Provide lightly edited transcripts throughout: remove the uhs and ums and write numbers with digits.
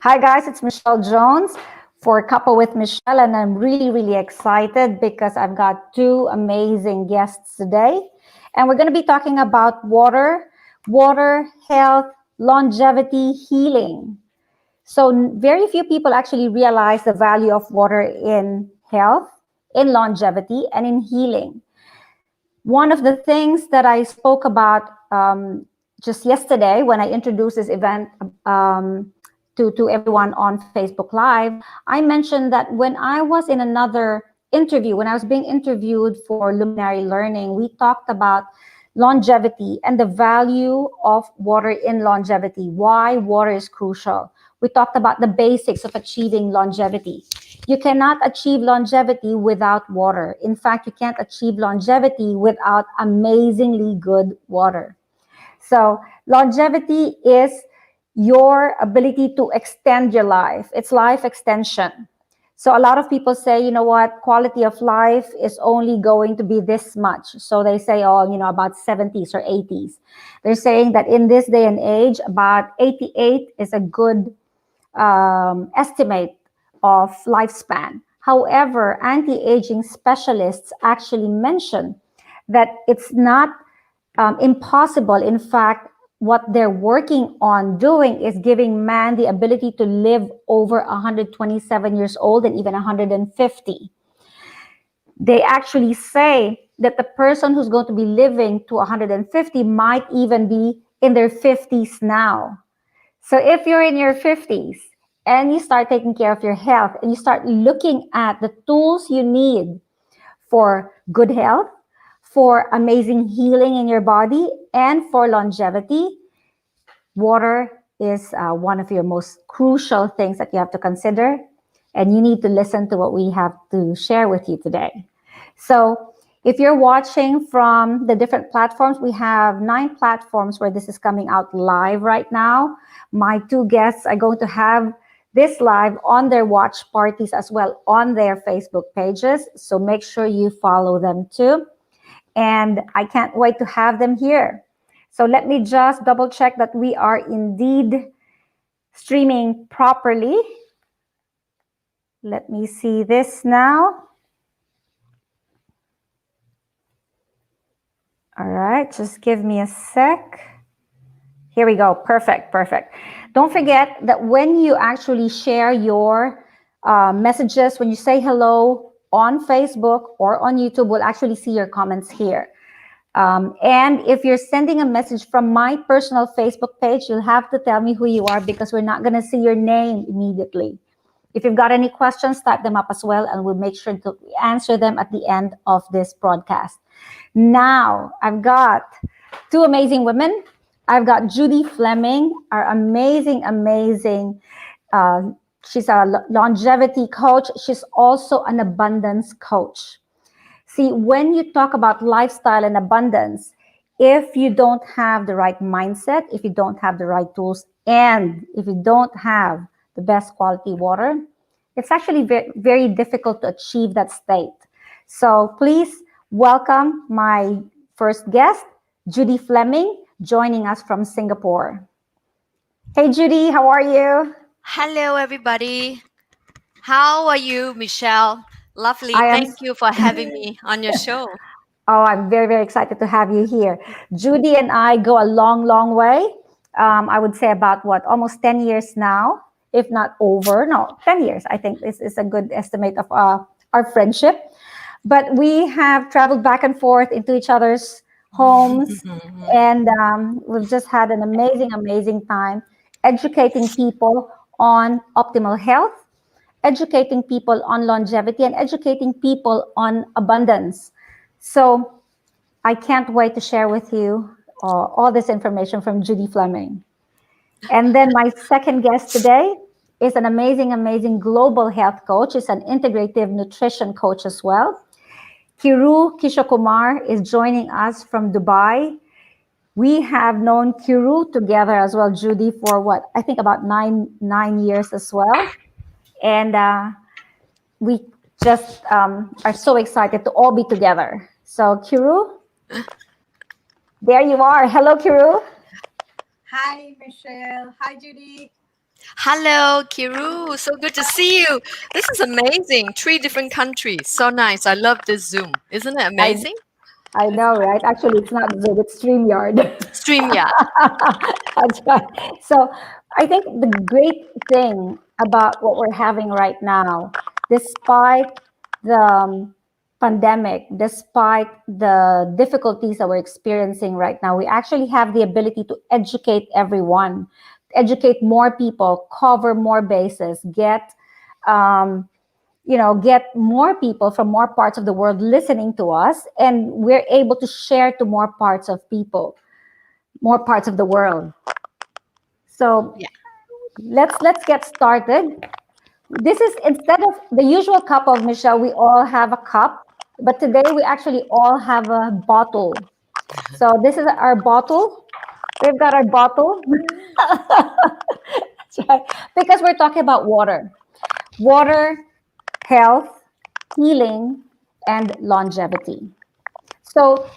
Hi guys, it's Michelle Jones for Cuppa with Michelle, and I'm really excited because I've got two amazing guests today. And we're going to be talking about water, health, longevity, healing. So very few people actually realize the value of water in health, in longevity, and in healing. One of the things that I spoke about just yesterday when I introduced this event to everyone on Facebook Live, I mentioned that when I was in another interview, when I was being interviewed for Luminary Learning, we talked about longevity and the value of water in longevity, why water is crucial. We talked about the basics of achieving longevity. You cannot achieve longevity without water. In fact, you can't achieve longevity without amazingly good water. So longevity is your ability to extend your life. It's life extension. So a lot of people say, you know what, quality of life is only going to be this much. So they say, oh, about 70s or 80s. They're saying that in this day and age, about 88 is a good estimate of lifespan. However, anti-aging specialists actually mention that it's not impossible. In fact, what they're working on doing is giving man the ability to live over 127 years old and even 150. They actually say that the person who's going to be living to 150 might even be in their 50s now. So if you're in your 50s and you start taking care of your health and you start looking at the tools you need for good health, for amazing healing in your body, and for longevity, water is one of your most crucial things that you have to consider. And you need to listen to what we have to share with you today. So if you're watching from the different platforms, we have 9 platforms where this is coming out live right now. My two guests are going to have this live on their watch parties as well on their Facebook pages. So make sure you follow them too. And I can't wait to have them here. So let me just double check that we are indeed streaming properly. Let me see this now. All right, just give me a sec. Here we go. Perfect. Don't forget that when you actually share your messages, when you say hello on Facebook or on YouTube, we'll actually see your comments here. And if you're sending a message from my personal Facebook page, you'll have to tell me who you are because we're not going to see your name immediately. If you've got any questions, type them up as well, and we'll make sure to answer them at the end of this broadcast. Now, I've got two amazing women. I've got Judy Fleming, our amazing, she's a longevity coach. She's also an abundance coach. See, when you talk about lifestyle and abundance, if you don't have the right mindset, if you don't have the right tools, and if you don't have the best quality water, it's actually very difficult to achieve that state. So please welcome my first guest, Judy Fleming, joining us from Singapore. Hey, Judy, how are you? Hello, everybody. How are you, Michelle? Lovely. I am. Thank you for having me on your show. Oh, I'm very excited to have you here. Judy and I go a long way. I would say about almost 10 years now, if not over. No, 10 years. I think this is a good estimate of our friendship. But we have traveled back and forth into each other's homes, and we've just had an amazing time educating people on optimal health, educating people on longevity, and educating people on abundance. So I can't wait to share with you all this information from Judy Fleming. And then my second guest today is an amazing global health coach. She's an integrative nutrition coach as well. Kiru Kishokumar is joining us from Dubai. We have known Kiru together as well, Judy, for I think about nine years as well. And we just are so excited to all be together. So Kiru, there you are. Hello, Kiru. Hi, Michelle. Hi, Judy. Hello, Kiru. So good to see you. This is amazing. Three different countries. So nice. I love this Zoom. Isn't it I amazing? I know, right? Actually, it's not Zoom, it's StreamYard. StreamYard. That's right. So I think the great thing about what we're having right now, despite the pandemic, despite the difficulties that we're experiencing right now, we actually have the ability to educate everyone, educate more people, cover more bases, um, get more people from more parts of the world listening to us, and we're able to share to more parts of people, more parts of the world. So Yeah. let's get started. This is, instead of the usual cup of Michelle, we all have a cup, but today we actually all have a bottle. So this is our bottle. We've got our bottle. That's right. Because we're talking about water, health, healing, and longevity. So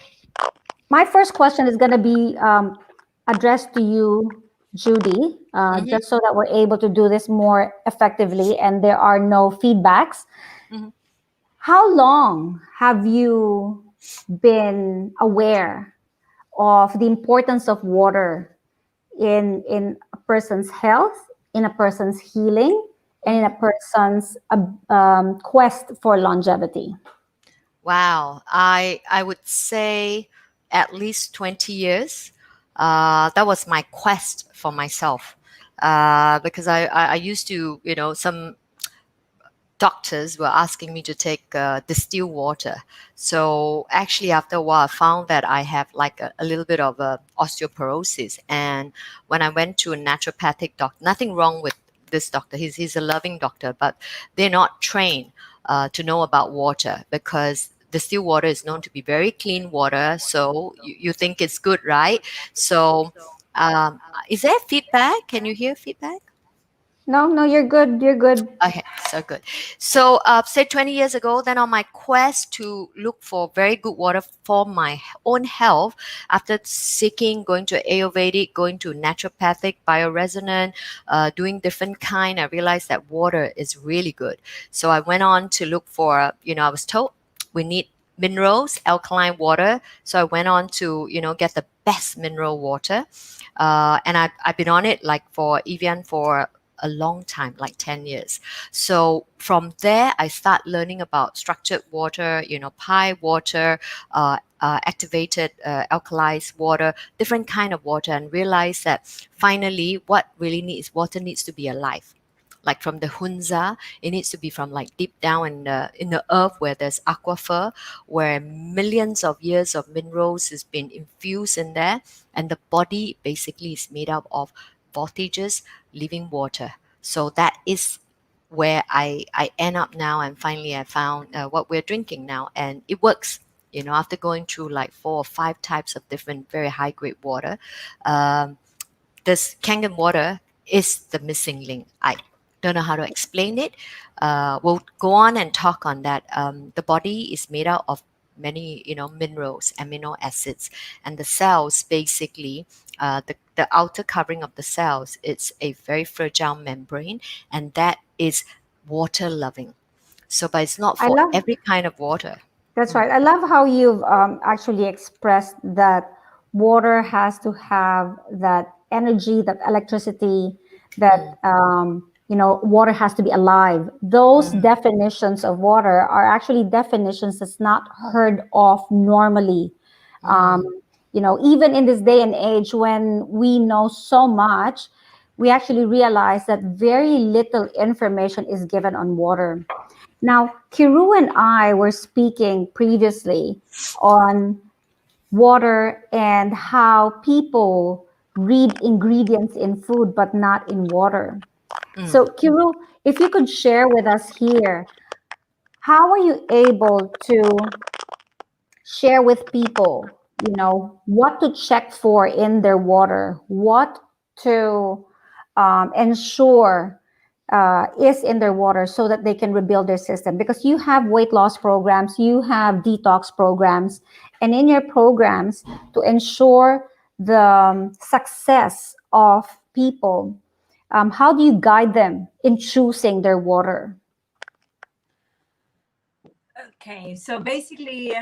my first question is going to be addressed to you, Judy, hmm just so that we're able to do this more effectively and there are no feedbacks. hmm How long have you been aware of the importance of water in a person's health, in a person's healing, and in a hmm person's quest for longevity? Wow. I would say at least 20 years. That was my quest for myself. Because I used to, some doctors were asking me to take distilled water. So actually, after a while, I found that I have like a little bit of osteoporosis. And when I went to a naturopathic doctor, nothing wrong with this doctor. He's a loving doctor, but they're not trained to know about water because distilled water is known to be very clean water. So you think it's good, right? So is there feedback? Can you hear feedback? No, no, you're good. You're good. Okay, so good. So, say 20 years ago, then on my quest to look for very good water for my own health, after seeking, going to Ayurvedic, going to naturopathic, bioresonant, doing different kind, I realized that water is really good. So I went on to look for, I was told we need minerals, alkaline water. So I went on to, get the best mineral water. And I've been on it like for Evian for a long time, like 10 years. So from there, I start learning about structured water, pie water, activated alkalized water, different kind of water, and realize that finally what really needs water needs to be alive. Like from the Hunza, it needs to be from like deep down in the earth where there's aquifer, where millions of years of minerals has been infused in there, and the body basically is made up of voltages, living water. So that is where I end up now, and finally I found what we're drinking now, and it works. After going through like 4 or 5 types of different very high grade water, um, this Kangen water is the missing link. I don't know how to explain it. We'll go on and talk on that. The body is made out of many, minerals, amino acids, and the cells basically, the outer covering of the cells, it's a very fragile membrane, and that is water loving. So, but it's not I for love every kind of water. That's Mm, right. I love how you've actually expressed that water has to have that energy, that electricity, that mm, water has to be alive. Those mm, definitions of water are actually definitions that's not heard of normally. Um, mm, Even in this day and age when we know so much, we actually realize that very little information is given on water. Now, Kiru and I were speaking previously on water and how people read ingredients in food but not in water. mm. So, Kiru, if you could share with us here, how are you able to share with people, what to check for in their water, what to ensure is in their water so that they can rebuild their system? Because you have weight loss programs, you have detox programs, and in your programs, to ensure the success of people, How do you guide them in choosing their water? Okay, so basically,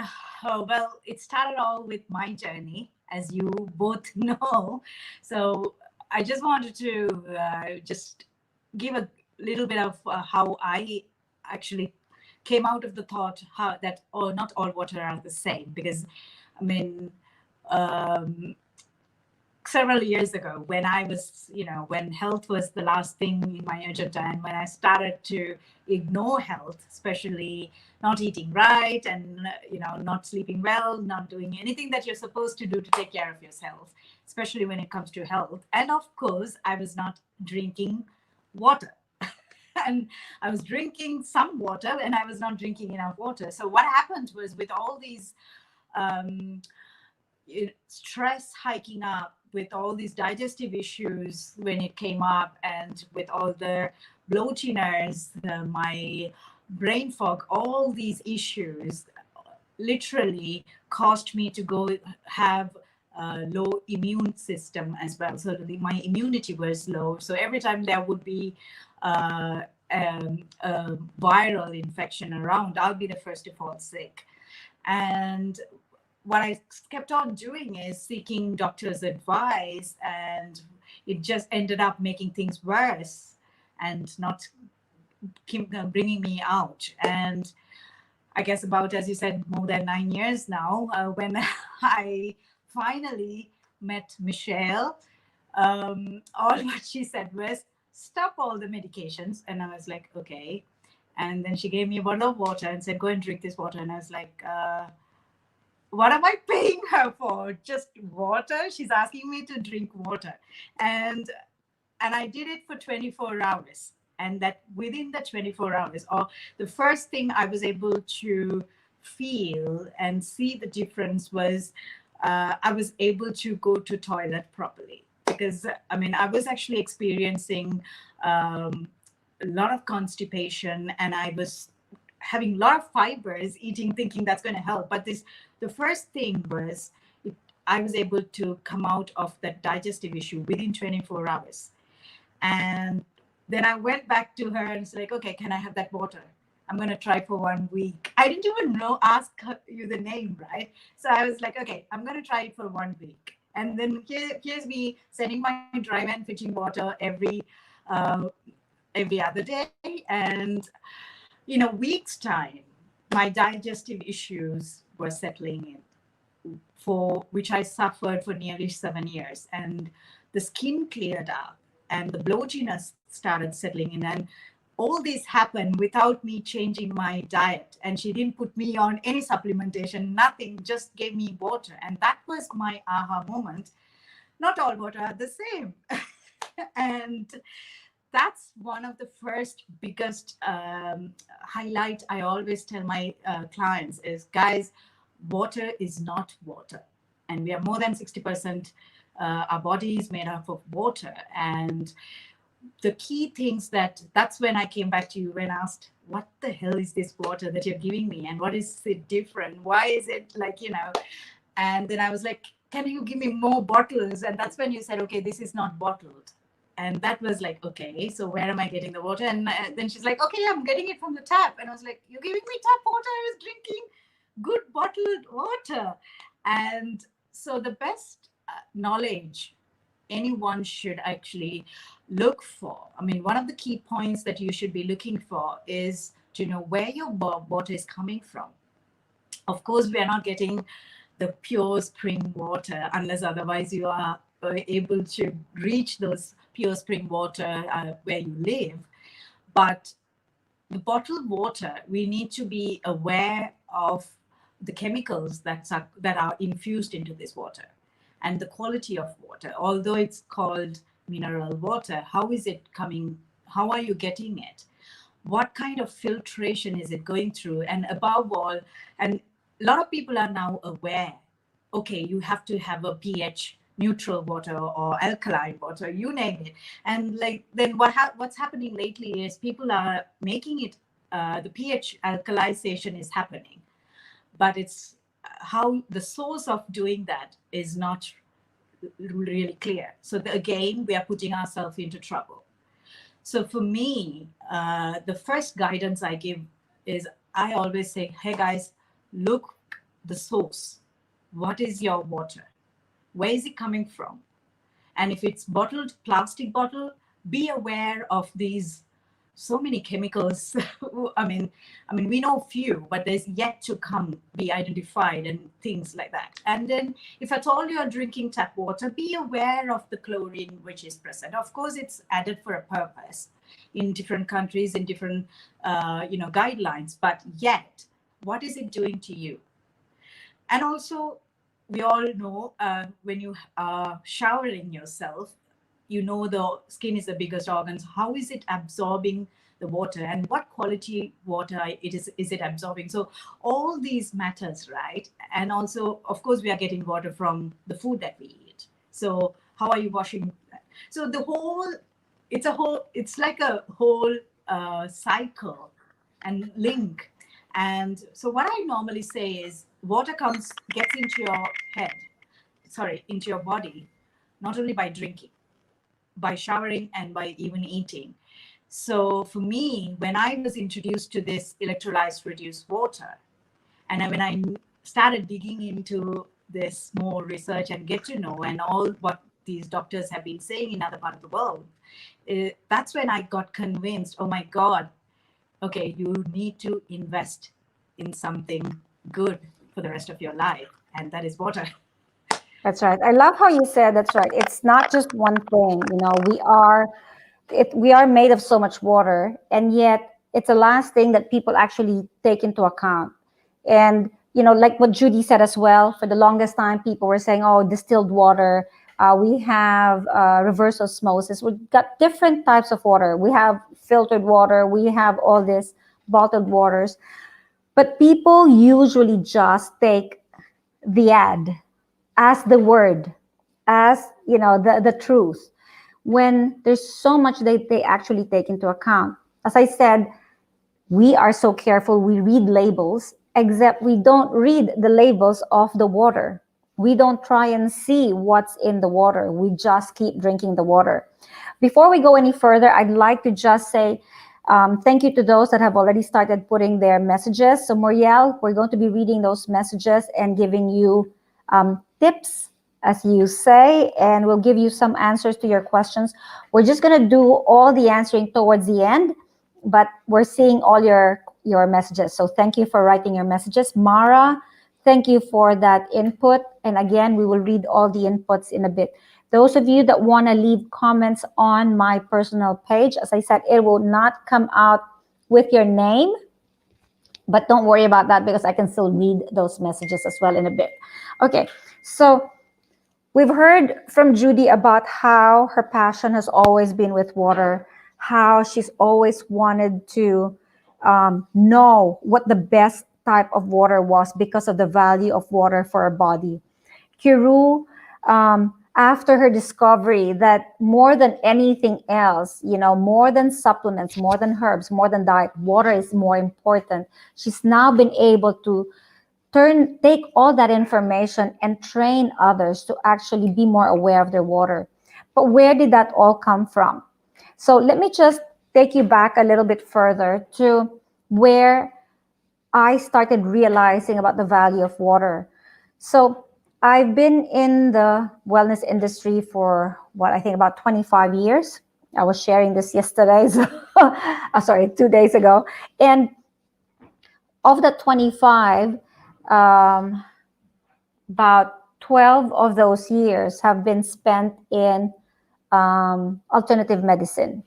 well, it started all with my journey, as you both know. So I just wanted to just give a little bit of how I actually came out of the thought how that not all water are the same, because I mean, um, several years ago, when I was, when health was the last thing in my agenda, and when I started to ignore health, especially not eating right, and not sleeping well, not doing anything that you're supposed to do to take care of yourself, especially when it comes to health. And of course, I was not drinking water. And I was drinking some water, and I was not drinking enough water. So what happened was, with all these um, stress hiking up, with all these digestive issues when it came up, and with all the bloatiness, my brain fog, all these issues literally caused me to go have a low immune system as well. So my immunity was low. So every time there would be a viral infection around, I'll be the first to fall sick. And what I kept on doing is seeking doctors' advice, and it just ended up making things worse and not bringing me out. And I guess about, as you said, more than 9 years now, when I finally met Michelle, all what she said was, stop all the medications. And I was like, okay. And then she gave me a bottle of water and said, go and drink this water. And I was like, what am I paying her for? Just water? She's asking me to drink water. And I did it for 24 hours. And that within the 24 hours, or the first thing I was able to feel and see the difference was I was able to go to toilet properly. Because I mean, I was actually experiencing a lot of constipation, and I was having a lot of fibers eating, thinking that's going to help. But the first thing was I was able to come out of that digestive issue within 24 hours. And then I went back to her and said, like, okay, can I have that water? I'm going to try for 1 week. I didn't even ask you the name, right? So I was like, okay, I'm going to try it for 1 week. And then here's me sending my dry man fetching water every other day. And in a week's time, my digestive issues were settling in, for which I suffered for nearly 7 years. And the skin cleared up, and the bloatiness started settling in. And all this happened without me changing my diet. And she didn't put me on any supplementation, nothing, just gave me water. And that was my aha moment. Not all water are the same. And that's one of the first biggest highlight I always tell my clients is, guys, water is not water. And we are more than 60%, our body is made up of water. And the key things that's when I came back to you and asked, what the hell is this water that you're giving me? And what is it different? Why is it like, and then I was like, can you give me more bottles? And that's when you said, okay, this is not bottled. And that was like, okay, so where am I getting the water? And then she's like, okay, I'm getting it from the tap. And I was like, you're giving me tap water? I was drinking good bottled water. And so the best knowledge anyone should actually look for, I mean, one of the key points that you should be looking for is to know where your water is coming from. Of course, we are not getting the pure spring water unless otherwise you are able to reach those pure spring water where you live. But the bottled water, we need to be aware of the chemicals that are infused into this water, and the quality of water. Although it's called mineral water, how is it coming? How are you getting it? What kind of filtration is it going through? And above all, and a lot of people are now aware, okay, you have to have a pH neutral water or alkaline water, you name it. And like, then what's happening lately is people are making it, the pH alkalization is happening, but it's how the source of doing that is not really clear. So again, we are putting ourselves into trouble. So for me, the first guidance I give is I always say, hey guys, look the source. What is your water? Where is it coming from? And if it's bottled plastic bottle, be aware of these so many chemicals. I mean, we know few, but there's yet to come be identified and things like that. And then if at all you're drinking tap water, be aware of the chlorine which is present. Of course, it's added for a purpose in different countries, in different, guidelines, but yet, what is it doing to you? And also, we all know when you are showering yourself, you know the skin is the biggest organ. How is it absorbing the water, and what quality water is it absorbing? So all these matters, right? And also, of course, we are getting water from the food that we eat. So how are you washing that? So it's like a whole cycle and link. And so what I normally say is water gets into your body, not only by drinking, by showering, and by even eating. So for me, when I was introduced to this electrolytes reduced water, and when I started digging into this more research and get to know and all what these doctors have been saying in other part of the world, that's when I got convinced, oh my God, okay, you need to invest in something good for the rest of your life, and that is water. That's right. I love how you said that's right. It's not just one thing. We are made of so much water, and yet it's the last thing that people actually take into account. And like what Judy said as well, for the longest time, people were saying, "Oh, distilled water." We have reverse osmosis. We've got different types of water. We have filtered water. We have all this bottled waters. But people usually just take the ad as the word, as the truth, when there's so much they actually take into account. As I said, we are so careful. We read labels, except we don't read the labels of the water. We don't try and see what's in the water. We just keep drinking the water. Before we go any further, I'd like to just say thank you to those that have already started putting their messages. So Muriel, we're going to be reading those messages and giving you tips, as you say, and we'll give you some answers to your questions. We're just going to do all the answering towards the end, but we're seeing all your messages. So thank you for writing your messages. Mara, thank you for that input. And again, we will read all the inputs in a bit. Those of you that want to leave comments on my personal page, as I said, it will not come out with your name, but don't worry about that because I can still read those messages as well in a bit. Okay, so we've heard from Judy about how her passion has always been with water, how she's always wanted to know what the best type of water was because of the value of water for our body. Kiru, after her discovery that more than anything else, more than supplements, more than herbs, more than diet, water is more important. She's now been able to take all that information and train others to actually be more aware of their water. But where did that all come from? So let me just take you back a little bit further to where I started realizing about the value of water. So I've been in the wellness industry for I think about 25 years. I was sharing this yesterday, 2 days ago. And of the 25, about 12 of those years have been spent in alternative medicine.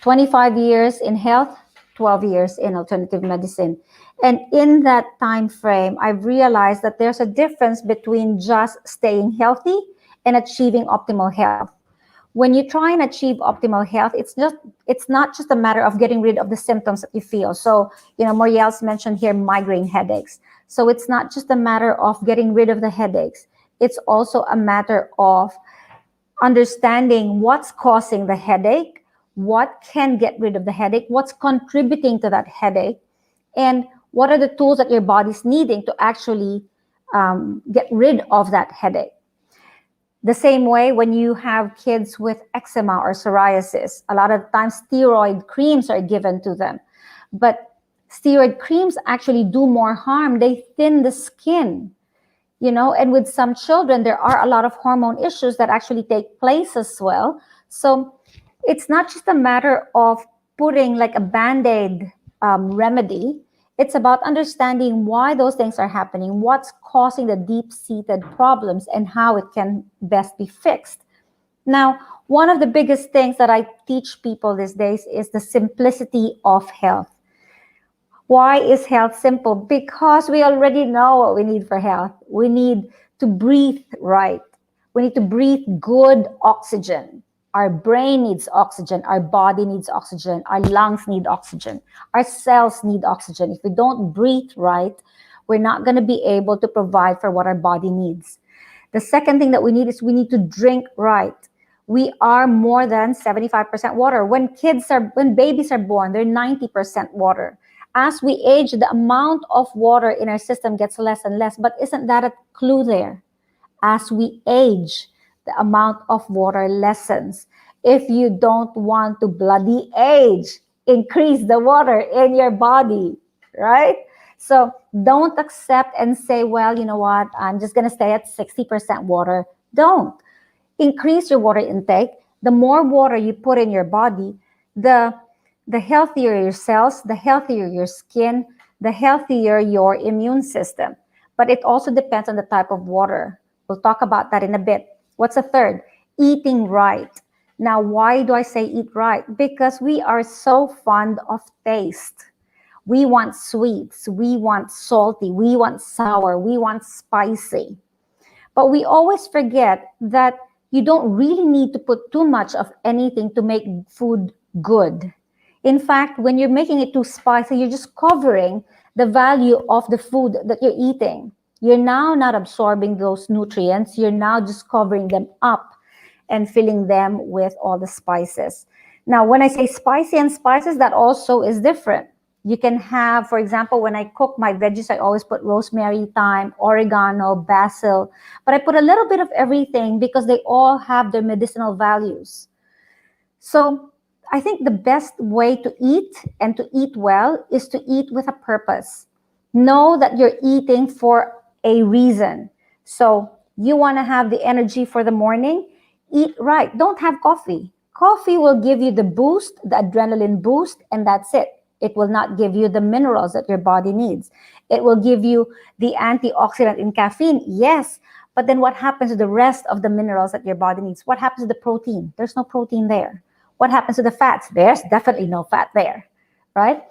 25 years in health, 12 years in alternative medicine. And in that time frame, I've realized that there's a difference between just staying healthy and achieving optimal health. When you try and achieve optimal health, it's not just a matter of getting rid of the symptoms that you feel. So, Muriel's mentioned here migraine headaches. So it's not just a matter of getting rid of the headaches. It's also a matter of understanding what's causing the headache, what can get rid of the headache, what's contributing to that headache, and what are the tools that your body's needing to actually get rid of that headache. The same way when you have kids with eczema or psoriasis, a lot of times steroid creams are given to them. But steroid creams actually do more harm. They thin the skin, you know, and with some children, there are a lot of hormone issues that actually take place as well. So it's not just a matter of putting like a Band-Aid remedy. It's about understanding why those things are happening, what's causing the deep-seated problems, and how it can best be fixed. Now, one of the biggest things that I teach people these days is the simplicity of health. Why is health simple? Because we already know what we need for health. We need to breathe right. We need to breathe good oxygen. Our brain needs oxygen. Our body needs oxygen. Our lungs need oxygen. Our cells need oxygen. If we don't breathe right, we're not going to be able to provide for what our body needs. The second thing that we need is we need to drink right. We are more than 75% water. When babies are born, they're 90% water. As we age, the amount of water in our system gets less and less. But isn't that a clue there? As we age, the amount of water lessens. If you don't want to bloody age, increase the water in your body, right? So don't accept and say, well, you know what, I'm just going to stay at 60% water. Don't. Increase your water intake. The more water you put in your body, the healthier your cells, the healthier your skin, the healthier your immune system. But it also depends on the type of water. We'll talk about that in a bit. What's a third? Eating right. Now, why do I say eat right? Because we are so fond of taste. We want sweets, we want salty, we want sour, we want spicy. But we always forget that you don't really need to put too much of anything to make food good. In fact, when you're making it too spicy, you're just covering the value of the food that you're eating. You're now not absorbing those nutrients. You're now just covering them up and filling them with all the spices. Now, when I say spicy and spices, that also is different. You can have, for example, when I cook my veggies, I always put rosemary, thyme, oregano, basil, but I put a little bit of everything because they all have their medicinal values. So I think the best way to eat and to eat well is to eat with a purpose. Know that you're eating for a reason. So you want to have the energy for the morning, eat right. Don't have coffee. Coffee will give you the boost, the adrenaline boost, and that's it. It will not give you the minerals that your body needs. It will give you the antioxidant in caffeine, yes, but then what happens to the rest of the minerals that your body needs? What happens to the protein? There's no protein there. What happens to the fats? There's definitely no fat there, right?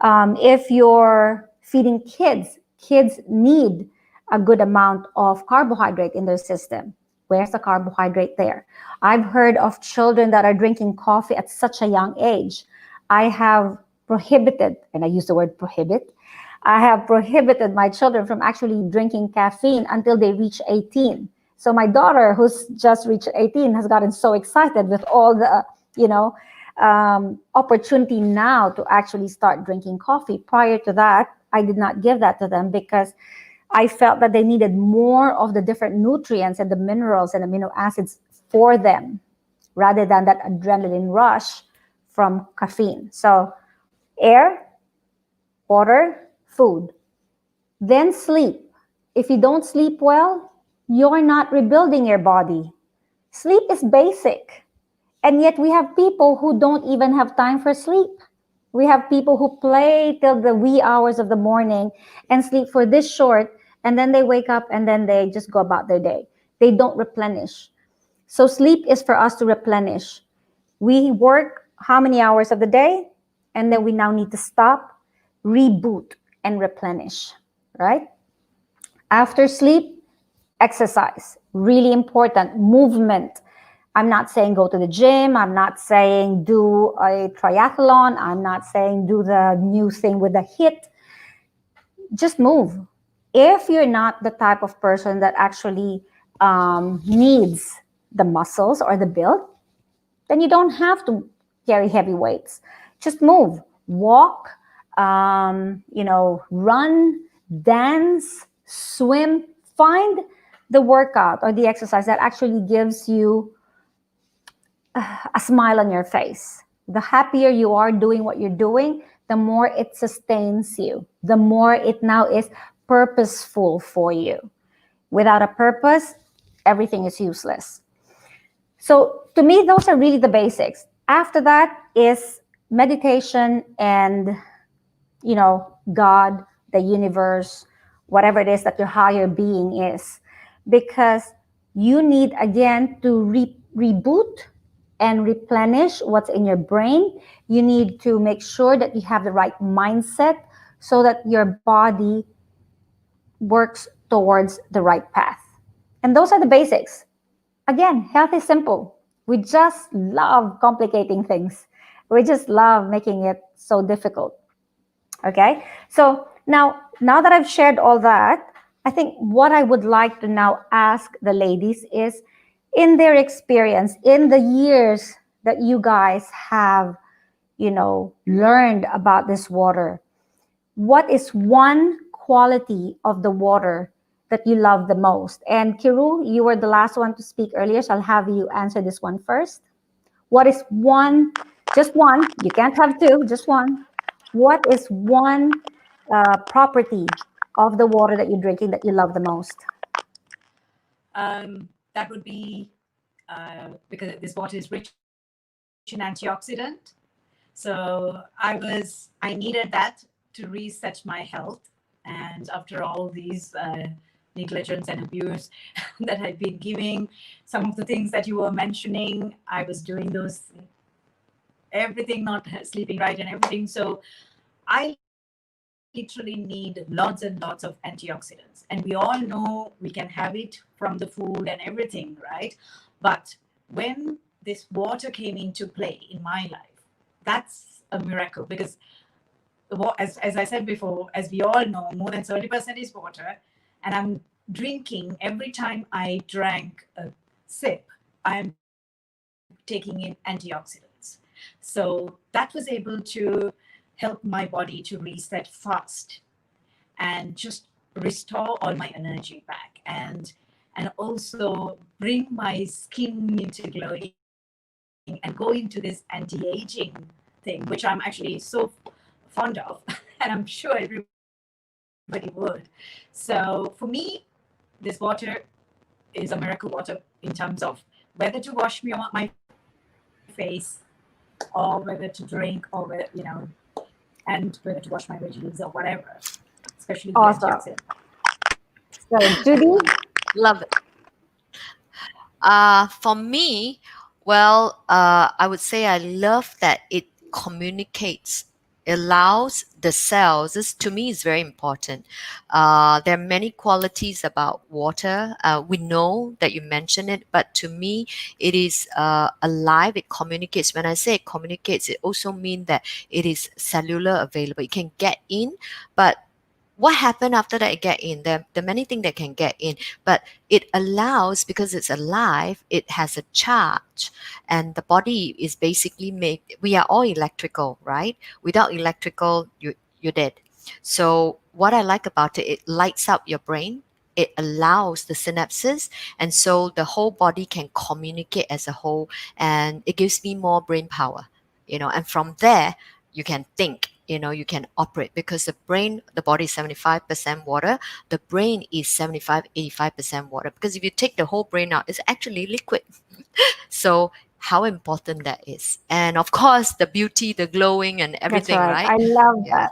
If you're feeding kids, kids need a good amount of carbohydrate in their system. Where's the carbohydrate there? I've heard of children that are drinking coffee at such a young age. I have prohibited, and I use the word prohibit, I have prohibited my children from actually drinking caffeine until they reach 18. So my daughter, who's just reached 18, has gotten so excited with all the, opportunity now to actually start drinking coffee. Prior to that, I did not give that to them because I felt that they needed more of the different nutrients and the minerals and amino acids for them rather than that adrenaline rush from caffeine. So air, water, food, then sleep. If you don't sleep well, you're not rebuilding your body. Sleep is basic. And yet we have people who don't even have time for sleep. We have people who play till the wee hours of the morning and sleep for this short, and then they wake up and then they just go about their day. They don't replenish. So sleep is for us to replenish. We work how many hours of the day? And then we now need to stop, reboot, and replenish, right? After sleep, exercise. Really important. Movement. I'm not saying go to the gym. I'm not saying do a triathlon. I'm not saying do the new thing with the HIIT. Just move. If you're not the type of person that actually needs the muscles or the build, then you don't have to carry heavy weights. Just move, walk, run, dance, swim. Find the workout or the exercise that actually gives you a smile on your face. The happier you are doing what you're doing, the more it sustains you, the more it now is purposeful for you. Without a purpose, everything is useless. So to me, those are really the basics. After that is meditation and, God, the universe, whatever it is that your higher being is. Because you need, again, to reboot and replenish what's in your brain. You need to make sure that you have the right mindset so that your body works towards the right path. And those are the basics. Again, health is simple. We just love complicating things. We just love making it so difficult. Okay? So now that I've shared all that, I think what I would like to now ask the ladies is, in their experience, in the years that you guys have, learned about this water, what is one quality of the water that you love the most? And Kiru, you were the last one to speak earlier, so I'll have you answer this one first. What is one, just one, you can't have two, just one. What is one property of the water that you're drinking that you love the most? That would be because this water is rich in antioxidant. So I needed that to reset my health. And after all these negligence and abuse that I've been giving, some of the things that you were mentioning, I was doing those, everything, not sleeping right and everything. So I literally need lots and lots of antioxidants. And we all know we can have it from the food and everything, right? But when this water came into play in my life, that's a miracle, because as I said before, as we all know, more than 70% is water. And I'm drinking, every time I drank a sip, I'm taking in antioxidants. So that was able to help my body to reset fast and just restore all my energy back, and also bring my skin into glowing and go into this anti-aging thing, which I'm actually so fond of, and I'm sure everybody would. So for me, this water is a miracle water in terms of whether to wash my face, or whether to drink, or whether, and whether to wash my veggies or whatever, especially the antioxidant. So, Judy? Love it. For me, well, I would say I love that it communicates, allows the cells. This to me is very important. There are many qualities about water. We know that you mentioned it, but to me, it is alive. It communicates. When I say it communicates, it also means that it is cellular available. It can get in, but what happened after that it get in? There are many things that can get in, but it allows, because it's alive, it has a charge, and the body is basically made, we are all electrical, right? Without electrical, you're dead. So what I like about it, it lights up your brain, it allows the synapses, and so the whole body can communicate as a whole, and it gives me more brain power, and from there you can think, you can operate, because the brain, the body is 75% water, the brain is 75-85% water, because if you take the whole brain out, it's actually liquid. So how important that is. And of course the beauty, the glowing and everything. That's right. Right? I love that.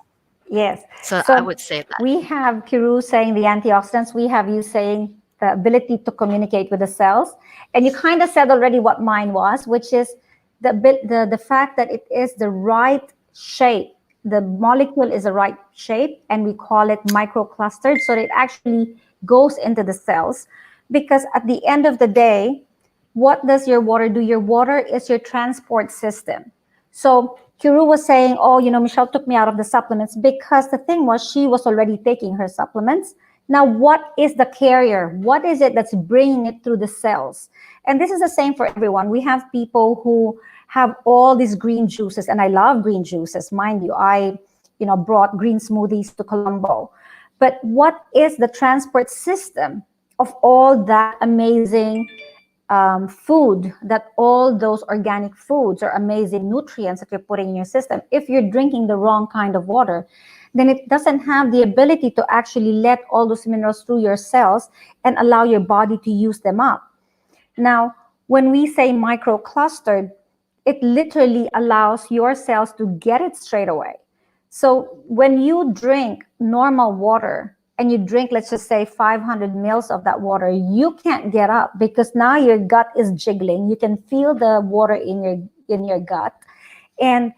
Yes. So I would say that. We have Kiru saying the antioxidants. We have you saying the ability to communicate with the cells. And you kind of said already what mine was, which is the fact that it is the right shape. The molecule is the right shape, and we call it microclustered, so that it actually goes into the cells. Because at the end of the day, what does your water do? Your water is your transport system. So Kiru was saying, oh, Michelle took me out of the supplements, because the thing was, she was already taking her supplements. Now, what is the carrier? What is it that's bringing it through the cells? And this is the same for everyone. We have people who have all these green juices, and I love green juices, mind you. I, brought green smoothies to Colombo. But what is the transport system of all that amazing food, that all those organic foods or amazing nutrients that you're putting in your system, if you're drinking the wrong kind of water, then it doesn't have the ability to actually let all those minerals through your cells and allow your body to use them up. Now, when we say microclustered, it literally allows your cells to get it straight away. So when you drink normal water and you drink, let's just say 500 mils of that water, you can't get up because now your gut is jiggling. You can feel the water in your gut. And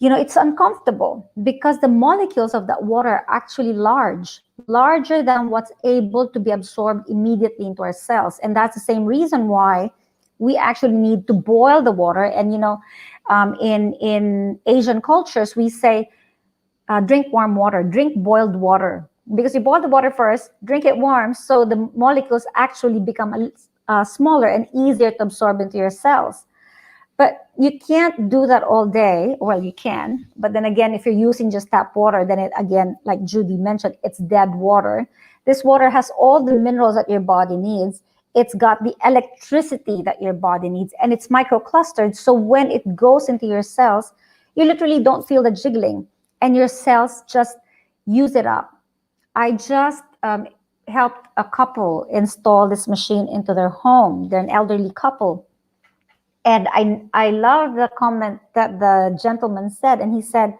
it's uncomfortable because the molecules of that water are actually larger than what's able to be absorbed immediately into our cells. And that's the same reason why we actually need to boil the water. And, in Asian cultures, we say, drink warm water, drink boiled water. Because you boil the water first, drink it warm, so the molecules actually become smaller and easier to absorb into your cells. But you can't do that all day. Well, you can, but then again, if you're using just tap water, then it again, like Judy mentioned, it's dead water. This water has all the minerals that your body needs. It's got the electricity that your body needs, and it's microclustered. So when it goes into your cells, you literally don't feel the jiggling, and your cells just use it up. I just helped a couple install this machine into their home. They're an elderly couple. And I love the comment that the gentleman said. And he said,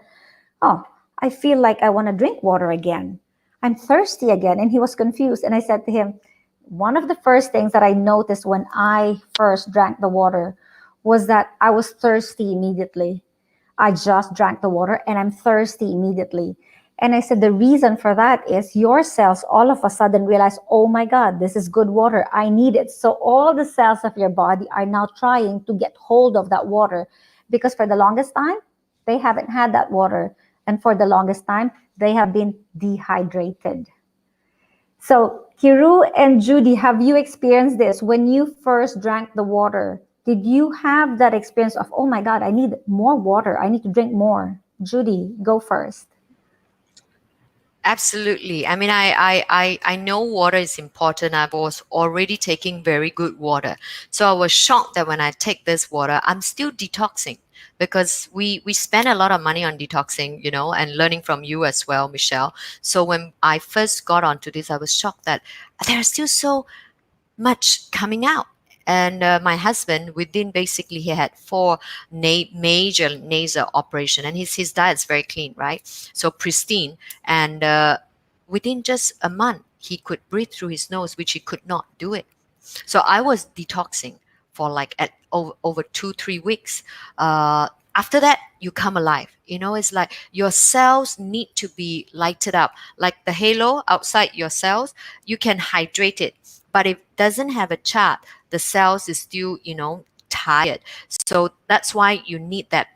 oh, I feel like I want to drink water again. I'm thirsty again. And he was confused. And I said to him, one of the first things that I noticed when I first drank the water was that I was thirsty immediately. I just drank the water and I'm thirsty immediately. And I said, the reason for that is your cells all of a sudden realize, oh my God, this is good water. I need it. So all the cells of your body are now trying to get hold of that water because for the longest time, they haven't had that water. And for the longest time, they have been dehydrated. So Kiru and Judy, have you experienced this? When you first drank the water, did you have that experience of, oh my God, I need more water. I need to drink more? Judy, go first. Absolutely. I mean, I know water is important. I was already taking very good water. So I was shocked that when I take this water, I'm still detoxing because we spend a lot of money on detoxing, and learning from you as well, Michelle. So when I first got onto this, I was shocked that there's still so much coming out. And my husband, he had 4 major nasal operation, and his diet's very clean, right? So pristine. And within just a month, he could breathe through his nose, which he could not do it. So I was detoxing for like over 2-3 weeks. After that, you come alive. It's like your cells need to be lighted up. Like the halo outside your cells, you can hydrate it. But if it doesn't have a chart, the cells is still, tired. So that's why you need that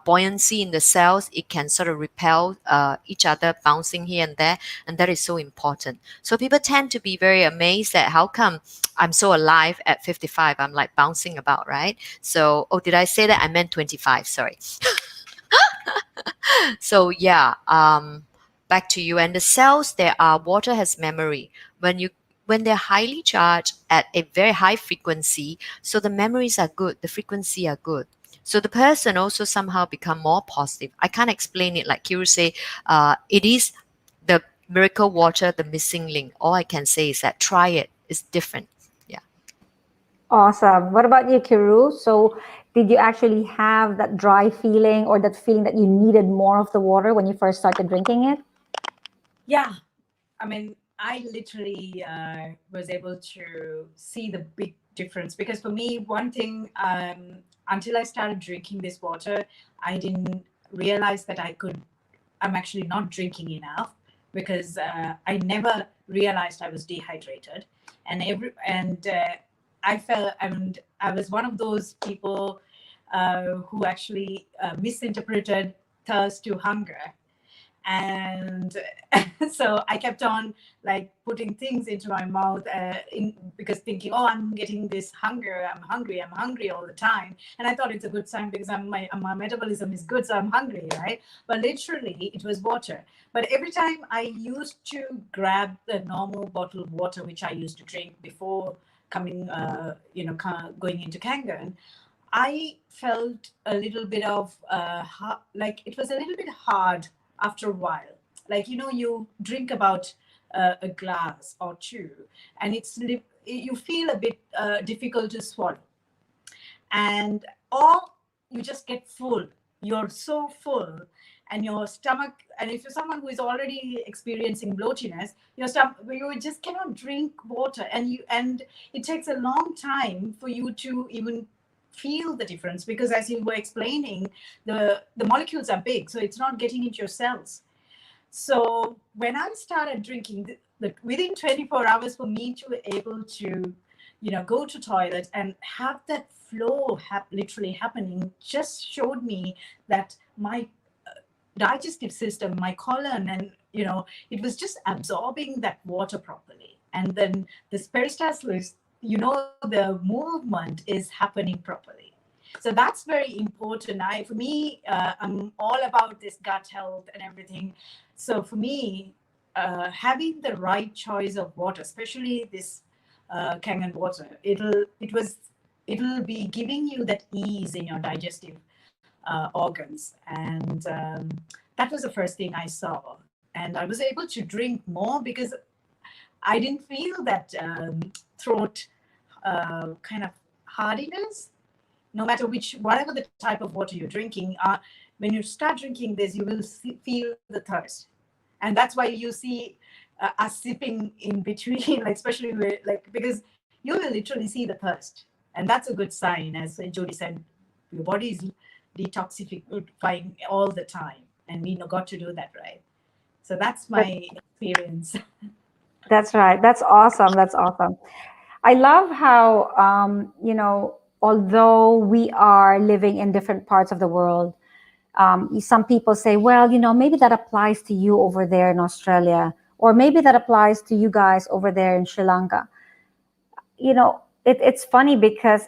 buoyancy in the cells. It can sort of repel each other, bouncing here and there. And that is so important. So people tend to be very amazed at how come I'm so alive at 55. I'm like bouncing about, right? So, did I say that? I meant 25. Sorry. So yeah, back to you. And the cells, water has memory. When they're highly charged at a very high frequency, so the memories are good, the frequency are good. So the person also somehow become more positive. I can't explain it. Like Kiru say, it is the miracle water, the missing link. All I can say is that try it. It's different. Yeah. Awesome. What about you, Kiru? So did you actually have that dry feeling or that feeling that you needed more of the water when you first started drinking it? Yeah. I mean, I literally was able to see the big difference because for me, one thing, until I started drinking this water, I didn't realize that I'm actually not drinking enough because I never realized I was dehydrated. And I felt, and I was one of those people who actually misinterpreted thirst to hunger. And so I kept on like putting things into my mouth because thinking, oh, I'm getting this hunger, I'm hungry all the time. And I thought it's a good sign because my metabolism is good, so I'm hungry, right? But literally it was water. But every time I used to grab the normal bottled water, which I used to drink before coming, going into Kangan, I felt a little bit of like it was a little bit hard after a while. Like, you drink about a glass or two, and you feel a bit difficult to swallow, and or you just get full. You're so full, and your stomach. And if you're someone who is already experiencing bloatiness, your stomach, you just cannot drink water, and it takes a long time for you to even feel the difference, because as you were explaining, the molecules are big, so it's not getting into your cells. So when I started drinking, within 24 hours for me to be able to, go to toilet and have that flow literally happening, just showed me that my digestive system, my colon, and it was just absorbing that water properly. And then this peristalsis, the movement is happening properly. So that's very important. For me, I'm all about this gut health and everything. So for me, having the right choice of water, especially this Kangen water, it'll be giving you that ease in your digestive organs. And that was the first thing I saw. And I was able to drink more because I didn't feel that throat kind of hardiness, no matter whatever the type of water you're drinking. When you start drinking this, you will feel the thirst. And that's why you see us sipping in between, like, especially because you will literally see the thirst. And that's a good sign. As Jody said, your body is detoxifying all the time. And we got to do that, right? So that's my experience. That's right. That's awesome. That's awesome. I love how, although we are living in different parts of the world, some people say, well, maybe that applies to you over there in Australia, or maybe that applies to you guys over there in Sri Lanka. It's funny because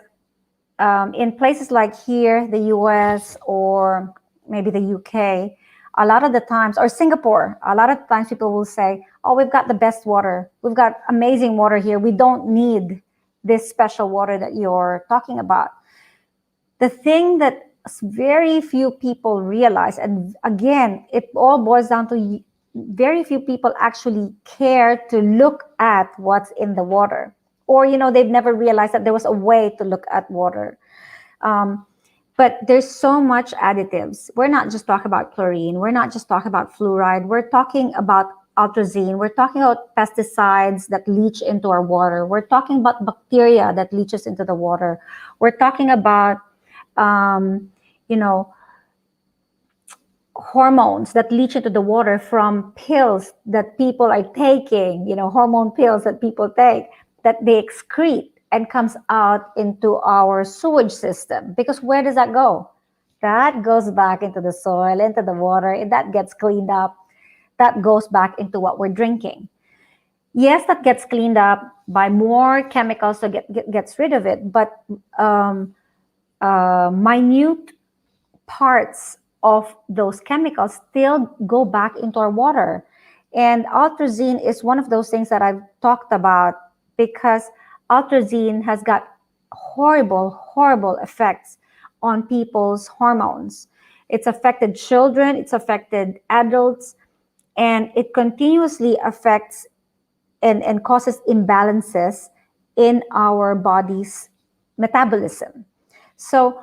in places like here, the US, or maybe the UK, a lot of the times, or Singapore, a lot of times people will say, oh, we've got the best water. We've got amazing water here. We don't need this special water that you're talking about. The thing that very few people realize, and again, it all boils down to very few people actually care to look at what's in the water. Or, they've never realized that there was a way to look at water. But there's so much additives. We're not just talking about chlorine. We're not just talking about fluoride. We're talking about atrazine. We're talking about pesticides that leach into our water. We're talking about bacteria that leaches into the water. We're talking about, hormones that leach into the water from pills that people are taking, hormone pills that people take, that they excrete and comes out into our sewage system. Because where does that go? That goes back into the soil, into the water, and that gets cleaned up. That goes back into what we're drinking. Yes, that gets cleaned up by more chemicals to gets rid of it, but minute parts of those chemicals still go back into our water. And atrazine is one of those things that I've talked about, because atrazine has got horrible, horrible effects on people's hormones. It's affected children, it's affected adults, and it continuously affects and causes imbalances in our body's metabolism. So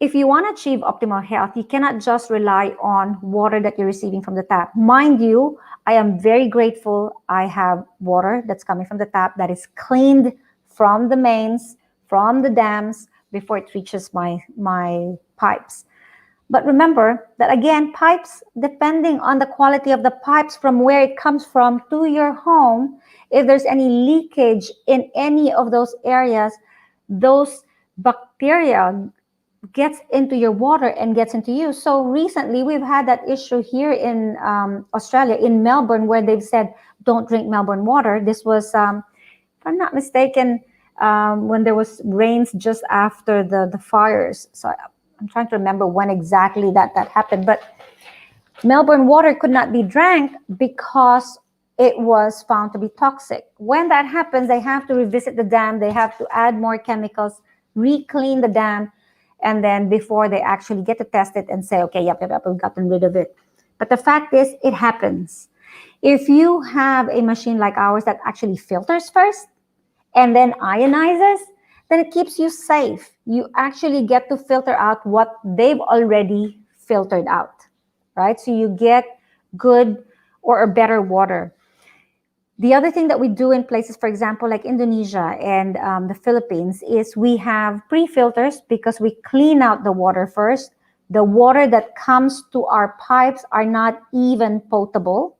if you want to achieve optimal health, you cannot just rely on water that you're receiving from the tap. Mind you, I am very grateful I have water that's coming from the tap that is cleaned from the mains, from the dams, before it reaches my pipes. But remember that, again, pipes, depending on the quality of the pipes from where it comes from to your home, if there's any leakage in any of those areas, those bacteria gets into your water and gets into you. So recently, we've had that issue here in Australia, in Melbourne, where they've said, don't drink Melbourne water. This was, if I'm not mistaken, when there was rains just after the fires. So I'm trying to remember when exactly that happened. But Melbourne water could not be drank because it was found to be toxic. When that happens, they have to revisit the dam. They have to add more chemicals, re-clean the dam, and then before they actually get to test it and say, okay, yep, we've gotten rid of it. But the fact is, it happens. If you have a machine like ours that actually filters first and then ionizes, then it keeps you safe. You actually get to filter out what they've already filtered out, right? So you get good or a better water. The other thing that we do in places, for example, like Indonesia and the Philippines, is we have pre-filters because we clean out the water first. The water that comes to our pipes are not even potable.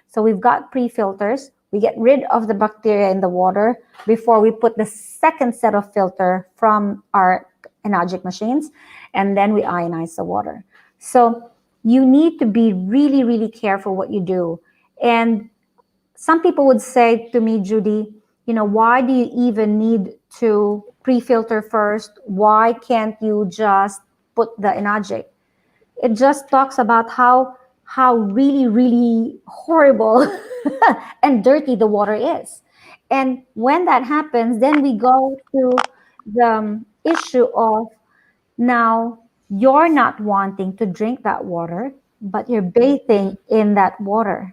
So we've got pre-filters. We get rid of the bacteria in the water before we put the second set of filter from our Enagic machines, and then we ionize the water. So you need to be really, really careful what you do. And some people would say to me, Judy, why do you even need to pre-filter first? Why can't you just put the Enagic? It just talks about how really, really horrible and dirty the water is. And when that happens, then we go to the issue of, now you're not wanting to drink that water, but you're bathing in that water.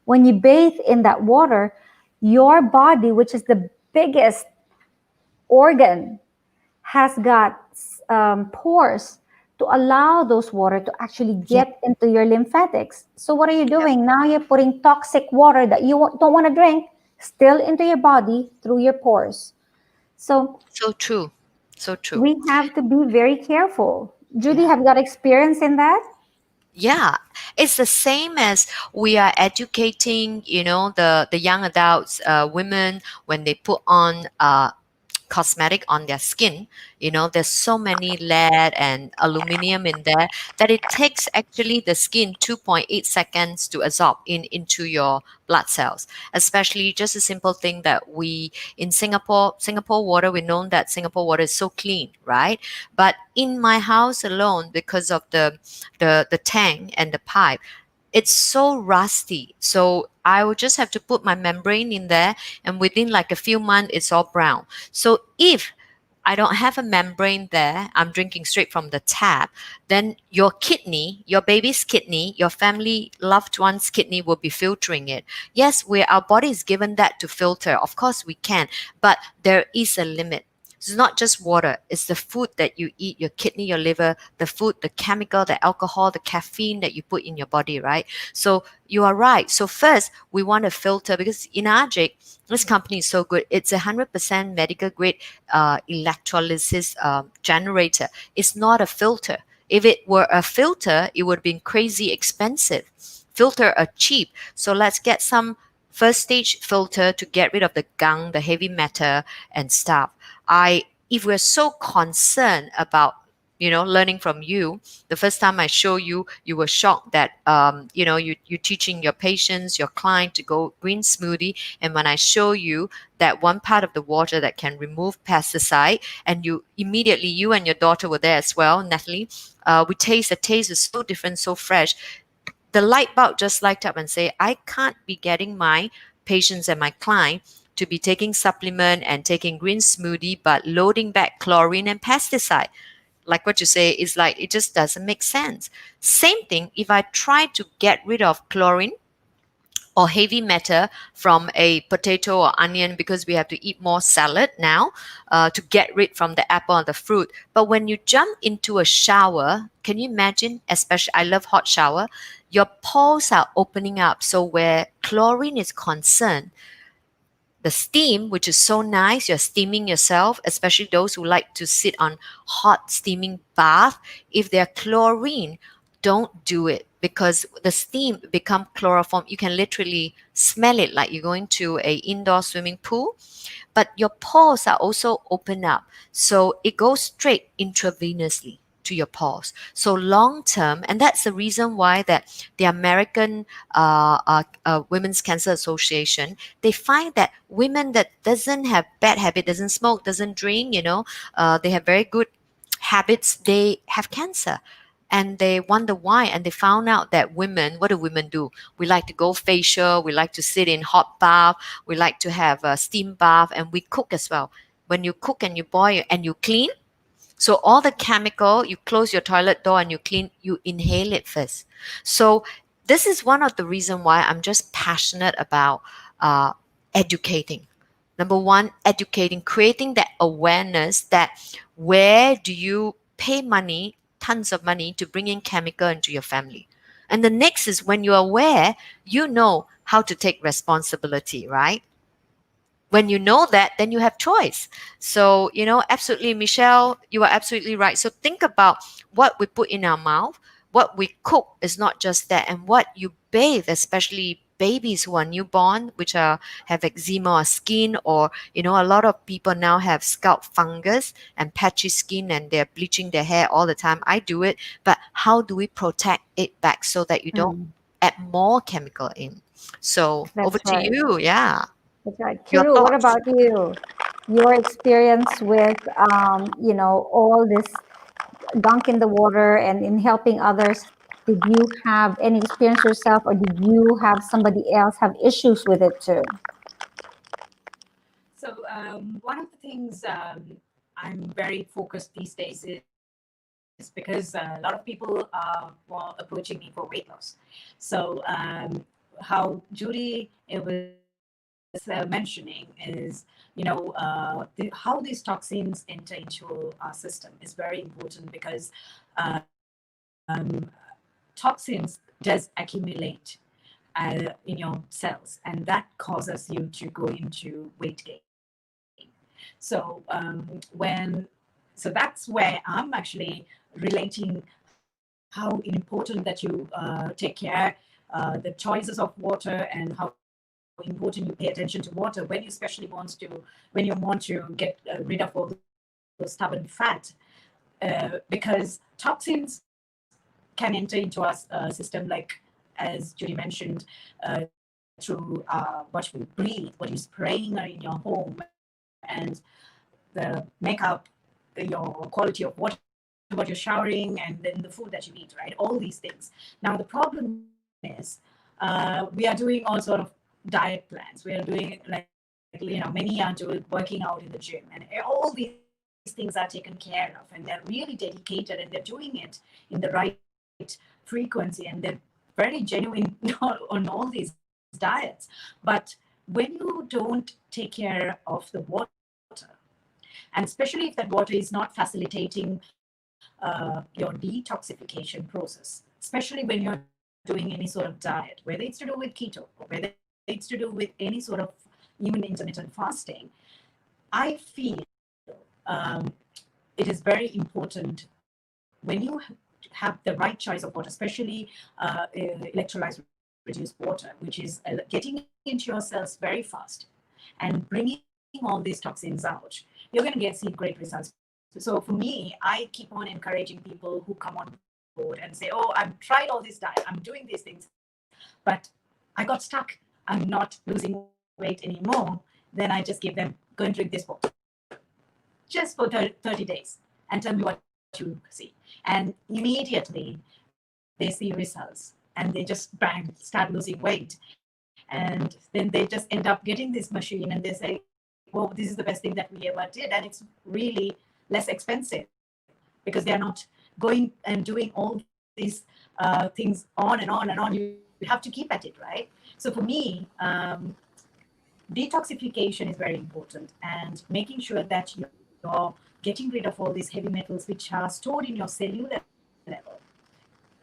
When you bathe in that water, your body, which is the biggest organ, has got pores to allow those water to actually get into your lymphatics. So what are you doing? Now you're putting toxic water that you don't want to drink still into your body through your pores. So true. So true. we have to be very careful. Judy, Yeah. have you got experience in that? Yeah, it's the same as we are educating, the young adults, women, when they put on cosmetic on their skin. There's so many lead and aluminum in there that it takes actually the skin 2.8 seconds to absorb into your blood cells. Especially just a simple thing that we in Singapore water, we know that Singapore water is so clean, right? But in my house alone, because of the tank and the pipe, it's so rusty. So I will just have to put my membrane in there, and within like a few months, it's all brown. So if I don't have a membrane there, I'm drinking straight from the tap, then your kidney, your baby's kidney, your family loved one's kidney will be filtering it. Yes, our body is given that to filter. Of course we can, but there is a limit. It's not just water, it's the food that you eat, your kidney, your liver, the food, the chemical, the alcohol, the caffeine that you put in your body, right? So you are right. So first, we want to filter, because Enagic, this company is so good. It's 100% medical grade electrolysis generator. It's not a filter. If it were a filter, it would have been crazy expensive. Filter are cheap. So let's get some first stage filter to get rid of the gunk, the heavy matter and stuff. If we're so concerned about learning from you, the first time I show you, you were shocked that you're teaching your patients, your client to go green smoothie, and when I show you that one part of the water that can remove pesticide, and you and your daughter were there as well, Natalie, we taste, the taste is so different, so fresh. The light bulb just light up and say, I can't be getting my patients and my client to be taking supplement and taking green smoothie, but loading back chlorine and pesticide. Like what you say, is like, it just doesn't make sense. Same thing, if I try to get rid of chlorine or heavy matter from a potato or onion, because we have to eat more salad now to get rid from the apple and the fruit. But when you jump into a shower, can you imagine, especially I love hot shower, your pores are opening up. So where chlorine is concerned, the steam, which is so nice, you're steaming yourself, especially those who like to sit on hot steaming bath. If they're chlorine, don't do it, because the steam become chloroform. You can literally smell it like you're going to a indoor swimming pool, but your pores are also open up. So it goes straight intravenously. to your pores. So long term, and that's the reason why that the American Women's Cancer Association, they find that women that doesn't have bad habit, doesn't smoke, doesn't drink, they have very good habits, they have cancer. And they wonder why. And they found out that women, what do women do? We like to go facial, we like to sit in hot bath, we like to have a steam bath, and we cook as well. When you cook and you boil and you clean, so all the chemical, you close your toilet door and you clean, you inhale it first. So this is one of the reasons why I'm just passionate about educating. Number one, educating, creating that awareness that where do you pay money, tons of money, to bring in chemical into your family. And the next is when you're aware, you know how to take responsibility, right? When you know that, then you have choice. So, absolutely, Michelle, you are absolutely right. So think about what we put in our mouth, what we cook is not just that, and what you bathe, especially babies who are newborn, which have eczema or skin, or a lot of people now have scalp fungus and patchy skin, and they're bleaching their hair all the time. I do it, but how do we protect it back so that you don't add more chemical in? So That's over to right. you. Yeah. That's right. Your Kiru, what thoughts? about you? Your experience with, all this gunk in the water and in helping others. Did you have any experience yourself, or did you have somebody else have issues with it too? So one of the things I'm very focused these days is because a lot of people are approaching me for weight loss. So how Judy was mentioning is, how these toxins enter into our system is very important, because toxins does accumulate in your cells, and that causes you to go into weight gain. So so that's where I'm actually relating how important that you take care the choices of water, and how important you pay attention to water when you especially when you want to get rid of all the stubborn fat, because toxins can enter into our system, like as Judy mentioned, through what we breathe, what you're spraying in your home, and the makeup, your quality of water, what you're showering, and then the food that you eat, right? All these things. Now, the problem is we are doing all sort of diet plans. We are doing, like, many are doing working out in the gym, and all these things are taken care of, and they're really dedicated, and they're doing it in the right frequency, and they're very genuine on all these diets. But when you don't take care of the water, and especially if that water is not facilitating your detoxification process, especially when you're doing any sort of diet, whether it's to do with keto or whether it's to do with any sort of even intermittent fasting, I feel it is very important when you have the right choice of water, especially electrolyte reduced water, which is getting into your cells very fast and bringing all these toxins out, you're going to see great results. So for me, I keep on encouraging people who come on board and say, oh, I've tried all this diet, I'm doing these things, but I got stuck, I'm not losing weight anymore. Then I just give them, go and drink this water just for 30 days and tell me what you see. And immediately they see results, and they just bang, start losing weight. And then they just end up getting this machine, and they say, well, this is the best thing that we ever did. And it's really less expensive because they're not going and doing all these things on and on and on. You have to keep at it, right? So for me, detoxification is very important, and making sure that you're getting rid of all these heavy metals which are stored in your cellular level.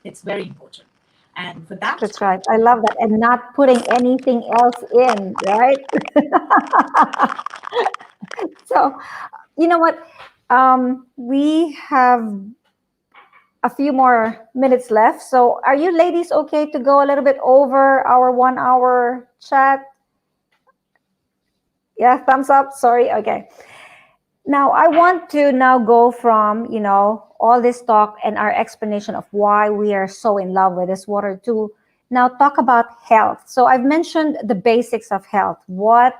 It's very important. And for that, That's right. I love that. And not putting anything else in, right? So, you know what? We have a few more minutes left. So, are you ladies okay to go a little bit over our 1 hour chat? Yeah, thumbs up. Sorry. Okay. Now, I want to now go from, all this talk and our explanation of why we are so in love with this water to now talk about health. So I've mentioned the basics of health, what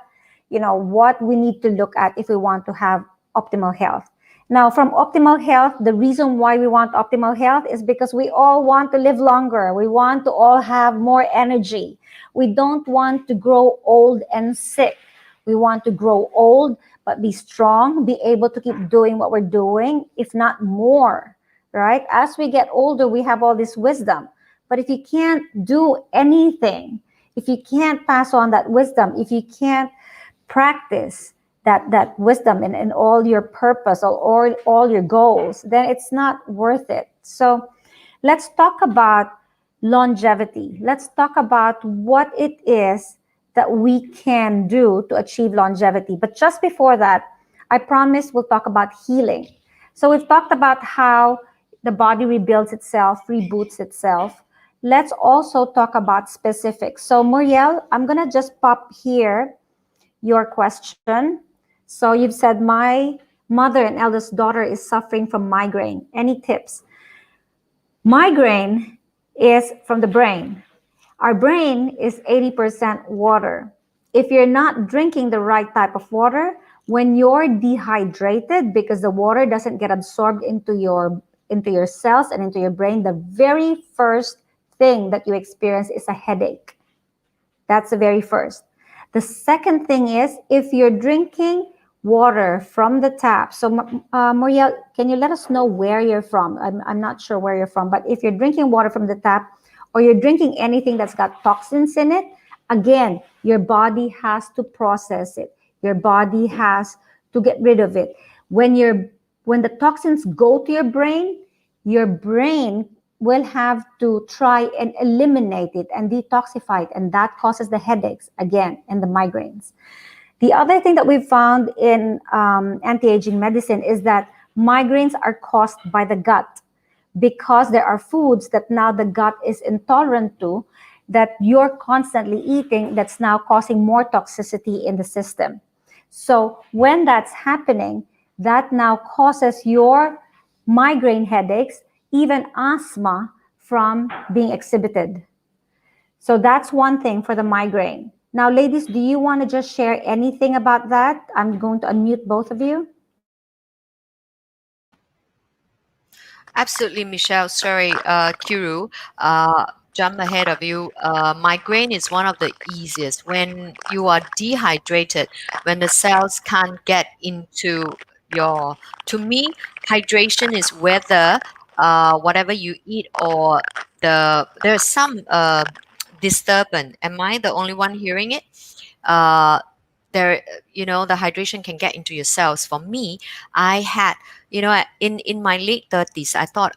we need to look at if we want to have optimal health. Now, from optimal health, the reason why we want optimal health is because we all want to live longer. We want to all have more energy. We don't want to grow old and sick. We want to grow old but be strong, be able to keep doing what we're doing, if not more, right? As we get older, we have all this wisdom. But if you can't do anything, if you can't pass on that wisdom, if you can't practice that wisdom in all your purpose or all your goals, then it's not worth it. So let's talk about longevity. Let's talk about what it is that we can do to achieve longevity. But just before that, I promise we'll talk about healing. So we've talked about how the body rebuilds itself, reboots itself. Let's also talk about specifics. So Muriel, I'm gonna just pop here your question. So you've said my mother and eldest daughter is suffering from migraine. Any tips? Migraine is from the brain. Our brain is 80% water. If you're not drinking the right type of water, when you're dehydrated because the water doesn't get absorbed into your cells and into your brain, the very first thing that you experience is a headache. That's the very first. The second thing is if you're drinking water from the tap. So, Muriel, can you let us know where you're from? I'm not sure where you're from, but if you're drinking water from the tap or you're drinking anything that's got toxins in it, again, your body has to process it. Your body has to get rid of it. When the toxins go to your brain will have to try and eliminate it and detoxify it, and that causes the headaches again and the migraines. The other thing that we've found in anti-aging medicine is that migraines are caused by the gut because there are foods that now the gut is intolerant to that you're constantly eating that's now causing more toxicity in the system. So when that's happening, that now causes your migraine headaches, even asthma from being exhibited. So that's one thing for the migraine. Now, ladies, do you want to just share anything about that? I'm going to unmute both of you. Absolutely, Michelle. Sorry, Kiru. Jump ahead of you. Migraine is one of the easiest when you are dehydrated, when the cells can't get into your. To me, hydration is whether whatever you eat or there's some disturbance. Am I the only one hearing it? Uh, there, the hydration can get into your cells. For me, I had, in my late 30s, I thought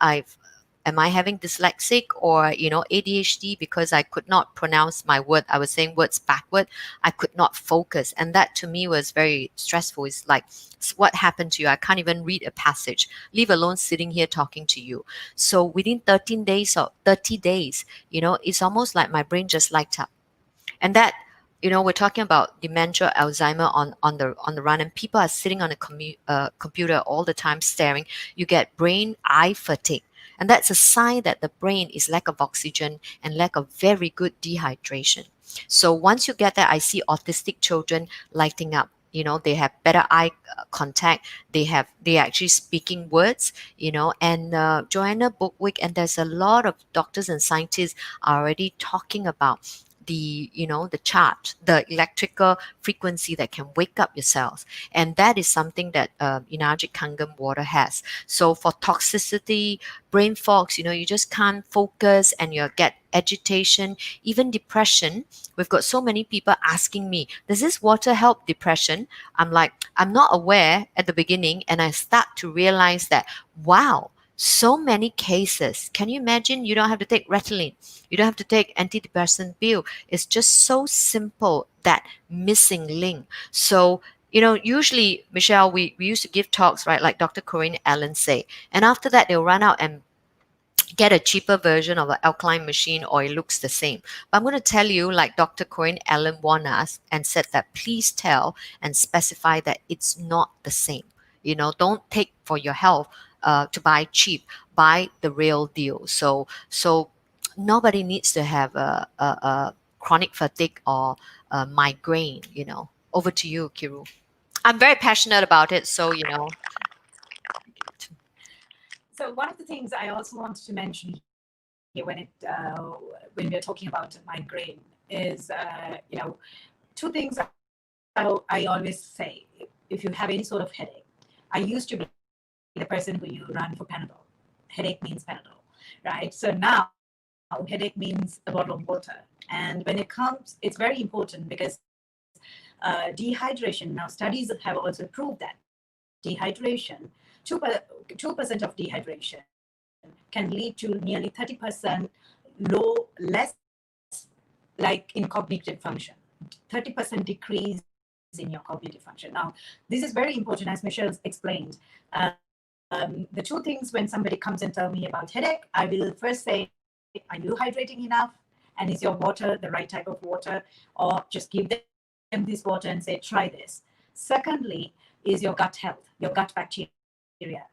am I having dyslexic or ADHD because I could not pronounce my word. I was saying words backward. I could not focus, and that to me was very stressful. It's like, what happened to you? I can't even read a passage, leave alone sitting here talking to you. So within 13 days or 30 days, it's almost like my brain just lights up. And that, we're talking about dementia, Alzheimer on the run, and people are sitting on a computer all the time staring. You get brain eye fatigue, and that's a sign that the brain is lack of oxygen and lack of very good dehydration. So once you get that, I see autistic children lighting up. They have better eye contact. They are actually speaking words. And Joanna Bookwick, and there's a lot of doctors and scientists are already talking about the charge, the electrical frequency that can wake up your cells, and that is something that energic Kangen water has. So for toxicity, brain fogs, you just can't focus and you get agitation, even depression. We've got so many people asking me, does this water help depression? I'm like, I'm not aware at the beginning, and I start to realize that, wow, so many cases. Can you imagine? You don't have to take Ritalin. You don't have to take antidepressant pill. It's just so simple, that missing link. So, usually, Michelle, we used to give talks, right? Like Dr. Corinne Allen say. And after that, they'll run out and get a cheaper version of an alkaline machine, or it looks the same. But I'm going to tell you, like Dr. Corinne Allen warned us and said that please tell and specify that it's not the same. You know, don't take for your health to buy cheap. Buy the real deal. So nobody needs to have a chronic fatigue or a migraine. You know, over to you, Kiru. I'm very passionate about it, so you know. So one of the things I also wanted to mention here when we're talking about migraine is two things I always say. If you have any sort of headache, I used to be the person who you run for Panadol. Headache means Panadol, right? So now headache means a bottle of water. And when it comes, it's very important because dehydration. Now studies have also proved that dehydration, 2% of dehydration can lead to nearly 30% less like in cognitive function, 30% decrease in your cognitive function. Now, this is very important, as Michelle explained. The two things when somebody comes and tell me about headache, I will first say, are you hydrating enough? And is your water the right type of water? Or just give them this water and say, try this. Secondly, is your gut health, your gut bacteria.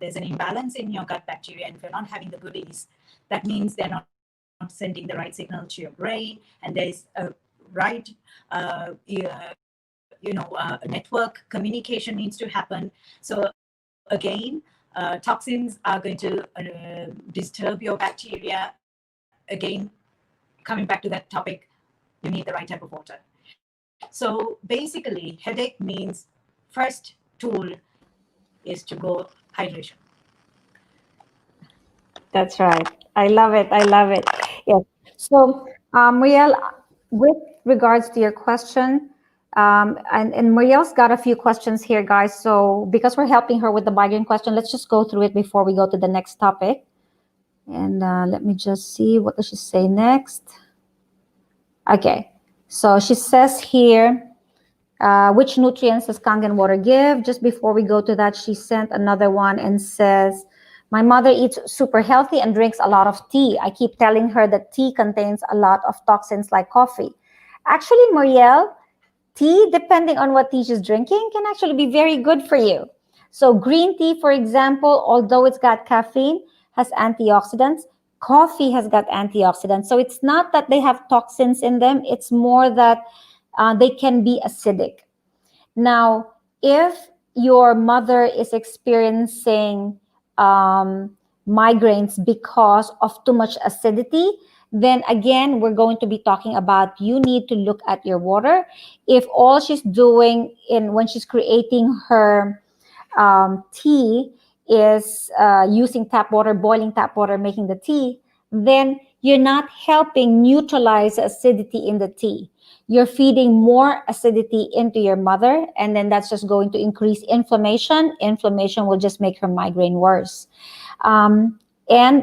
There's an imbalance in your gut bacteria, and if you're not having the goodies, that means they're not sending the right signal to your brain, and there's a right network communication needs to happen. So again, toxins are going to disturb your bacteria. Again, coming back to that topic, you need the right type of water. So basically, headache means first tool is to go hydration. That's right. I love it. I love it. Yes. So, Muriel, with regards to your question, and Muriel's got a few questions here, guys. So, because we're helping her with the migraine question, let's just go through it before we go to the next topic. And let me just see, what does she say next? Okay. So she says here, which nutrients does Kangen water give? Just before we go to that, she sent another one and says, my mother eats super healthy and drinks a lot of tea. I keep telling her that tea contains a lot of toxins like coffee. Actually, Muriel, tea, depending on what tea she's drinking, can actually be very good for you. So green tea, for example, although it's got caffeine, has antioxidants. Coffee has got antioxidants. So it's not that they have toxins in them. It's more that they can be acidic. Now, if your mother is experiencing migraines because of too much acidity, then again, we're going to be talking about you need to look at your water. If all she's doing when she's creating her tea is using tap water, boiling tap water, making the tea, then you're not helping neutralize the acidity in the tea. You're feeding more acidity into your mother, and then that's just going to increase inflammation. Inflammation will just make her migraine worse. And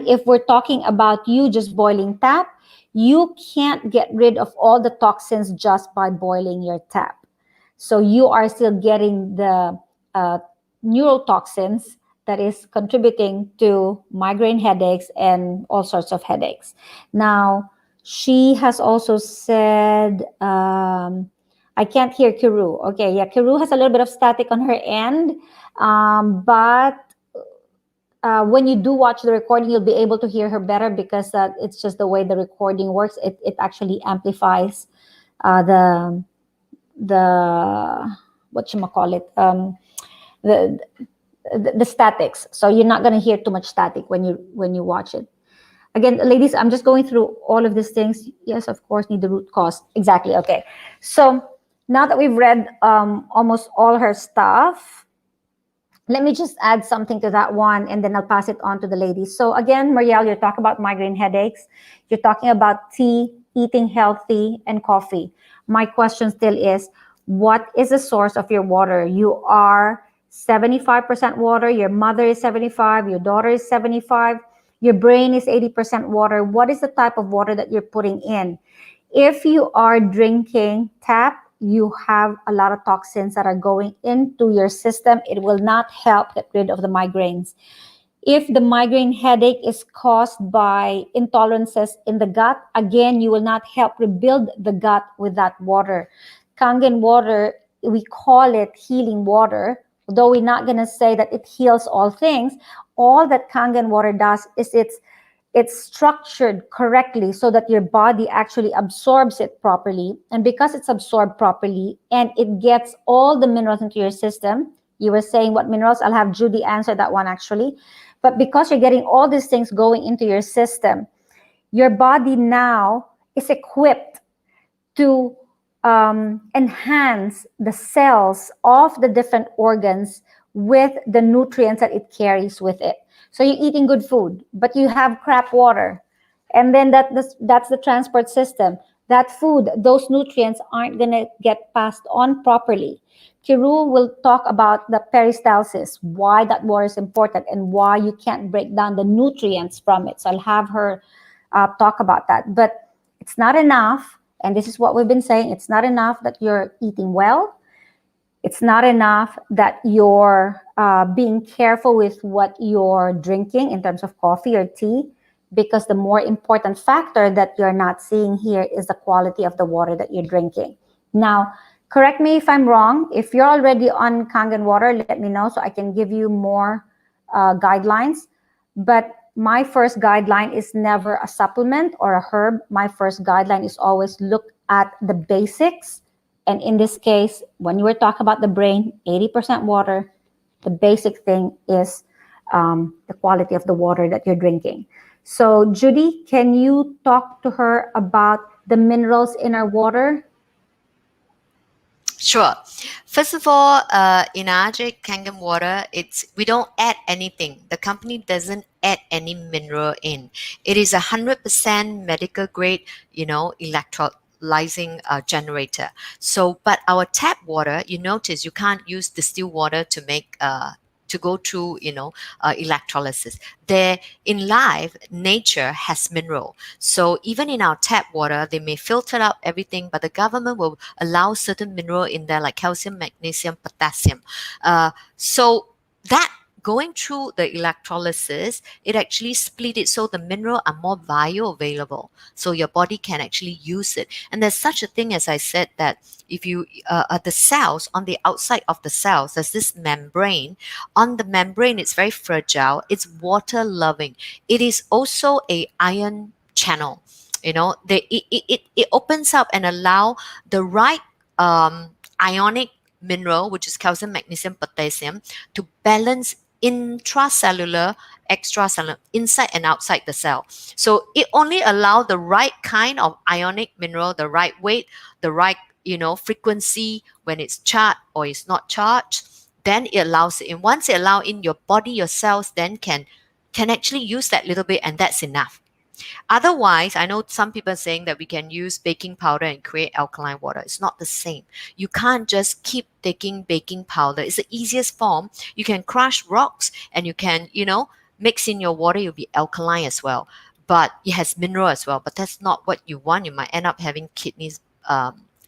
if we're talking about you just boiling tap, you can't get rid of all the toxins just by boiling your tap. So you are still getting the neurotoxins that is contributing to migraine headaches and all sorts of headaches. Now, she has also said, I can't hear Kiru. Okay, yeah, Kiru has a little bit of static on her end, but when you do watch the recording, you'll be able to hear her better because it's just the way the recording works. It actually amplifies the whatchamacallit, the statics. So you're not going to hear too much static when you watch it. Again, ladies, I'm just going through all of these things. Yes, of course, need the root cause. Exactly. Okay. So now that we've read almost all her stuff, let me just add something to that one, and then I'll pass it on to the ladies. So again, Marielle, you're talking about migraine headaches. You're talking about tea, eating healthy, and coffee. My question still is, what is the source of your water? You are 75% water. Your mother is 75. Your daughter is 75. Your brain is 80% water. What is the type of water that you're putting in? If you are drinking tap, you have a lot of toxins that are going into your system. It will not help get rid of the migraines. If the migraine headache is caused by intolerances in the gut, again, you will not help rebuild the gut with that water. Kangen water, we call it healing water Though we're not going to say that it heals all things, all that Kangen water does is it's structured correctly so that your body actually absorbs it properly. And because it's absorbed properly and it gets all the minerals into your system, you were saying what minerals? I'll have Judy answer that one actually. But because you're getting all these things going into your system, your body now is equipped to enhance the cells of the different organs with the nutrients that it carries with it. So you're eating good food, but you have crap water. And then that's the transport system. That food, those nutrients aren't going to get passed on properly. Kiru will talk about the peristalsis, why that water is important and why you can't break down the nutrients from it. So I'll have her talk about that. But it's not enough. And this is what we've been saying. It's not enough that you're eating well. It's not enough that you're being careful with what you're drinking in terms of coffee or tea, because the more important factor that you're not seeing here is the quality of the water that you're drinking. Now, correct me if I'm wrong. If you're already on Kangen water, let me know so I can give you more guidelines. But my first guideline is never a supplement or a herb. My first guideline is always look at the basics. And in this case, when you were talking about the brain, 80% water, the basic thing is the quality of the water that you're drinking. So Judy, can you talk to her about the minerals in our water? Sure. First of all, in Ajik Kangen water, we don't add anything. The company doesn't add any mineral in. It is 100% medical grade, electrolyzing generator. So, but our tap water, you notice you can't use distilled water to make to go through, electrolysis. There, in life, nature has mineral. So even in our tap water, they may filter out everything, but the government will allow certain mineral in there, like calcium, magnesium, potassium. So that going through the electrolysis, it actually split it so the mineral are more bioavailable, so your body can actually use it. And there's such a thing, as I said, that if you the cells on the outside of the cells, there's this membrane. On the membrane, it's very fragile. It's water loving. It is also a ion channel. It opens up and allow the right ionic mineral, which is calcium, magnesium, potassium, to balance intracellular, extracellular, inside and outside the cell. So it only allows the right kind of ionic mineral, the right weight, the right frequency when it's charged or it's not charged. Then it allows it in. Once it allows in, your body, your cells then can actually use that little bit, and that's enough. Otherwise, I know some people are saying that we can use baking powder and create alkaline water. It's not the same. You can't just keep taking baking powder. It's the easiest form. You can crush rocks and you can, mix in your water. You'll be alkaline as well. But it has mineral as well. But that's not what you want. You might end up having kidneys,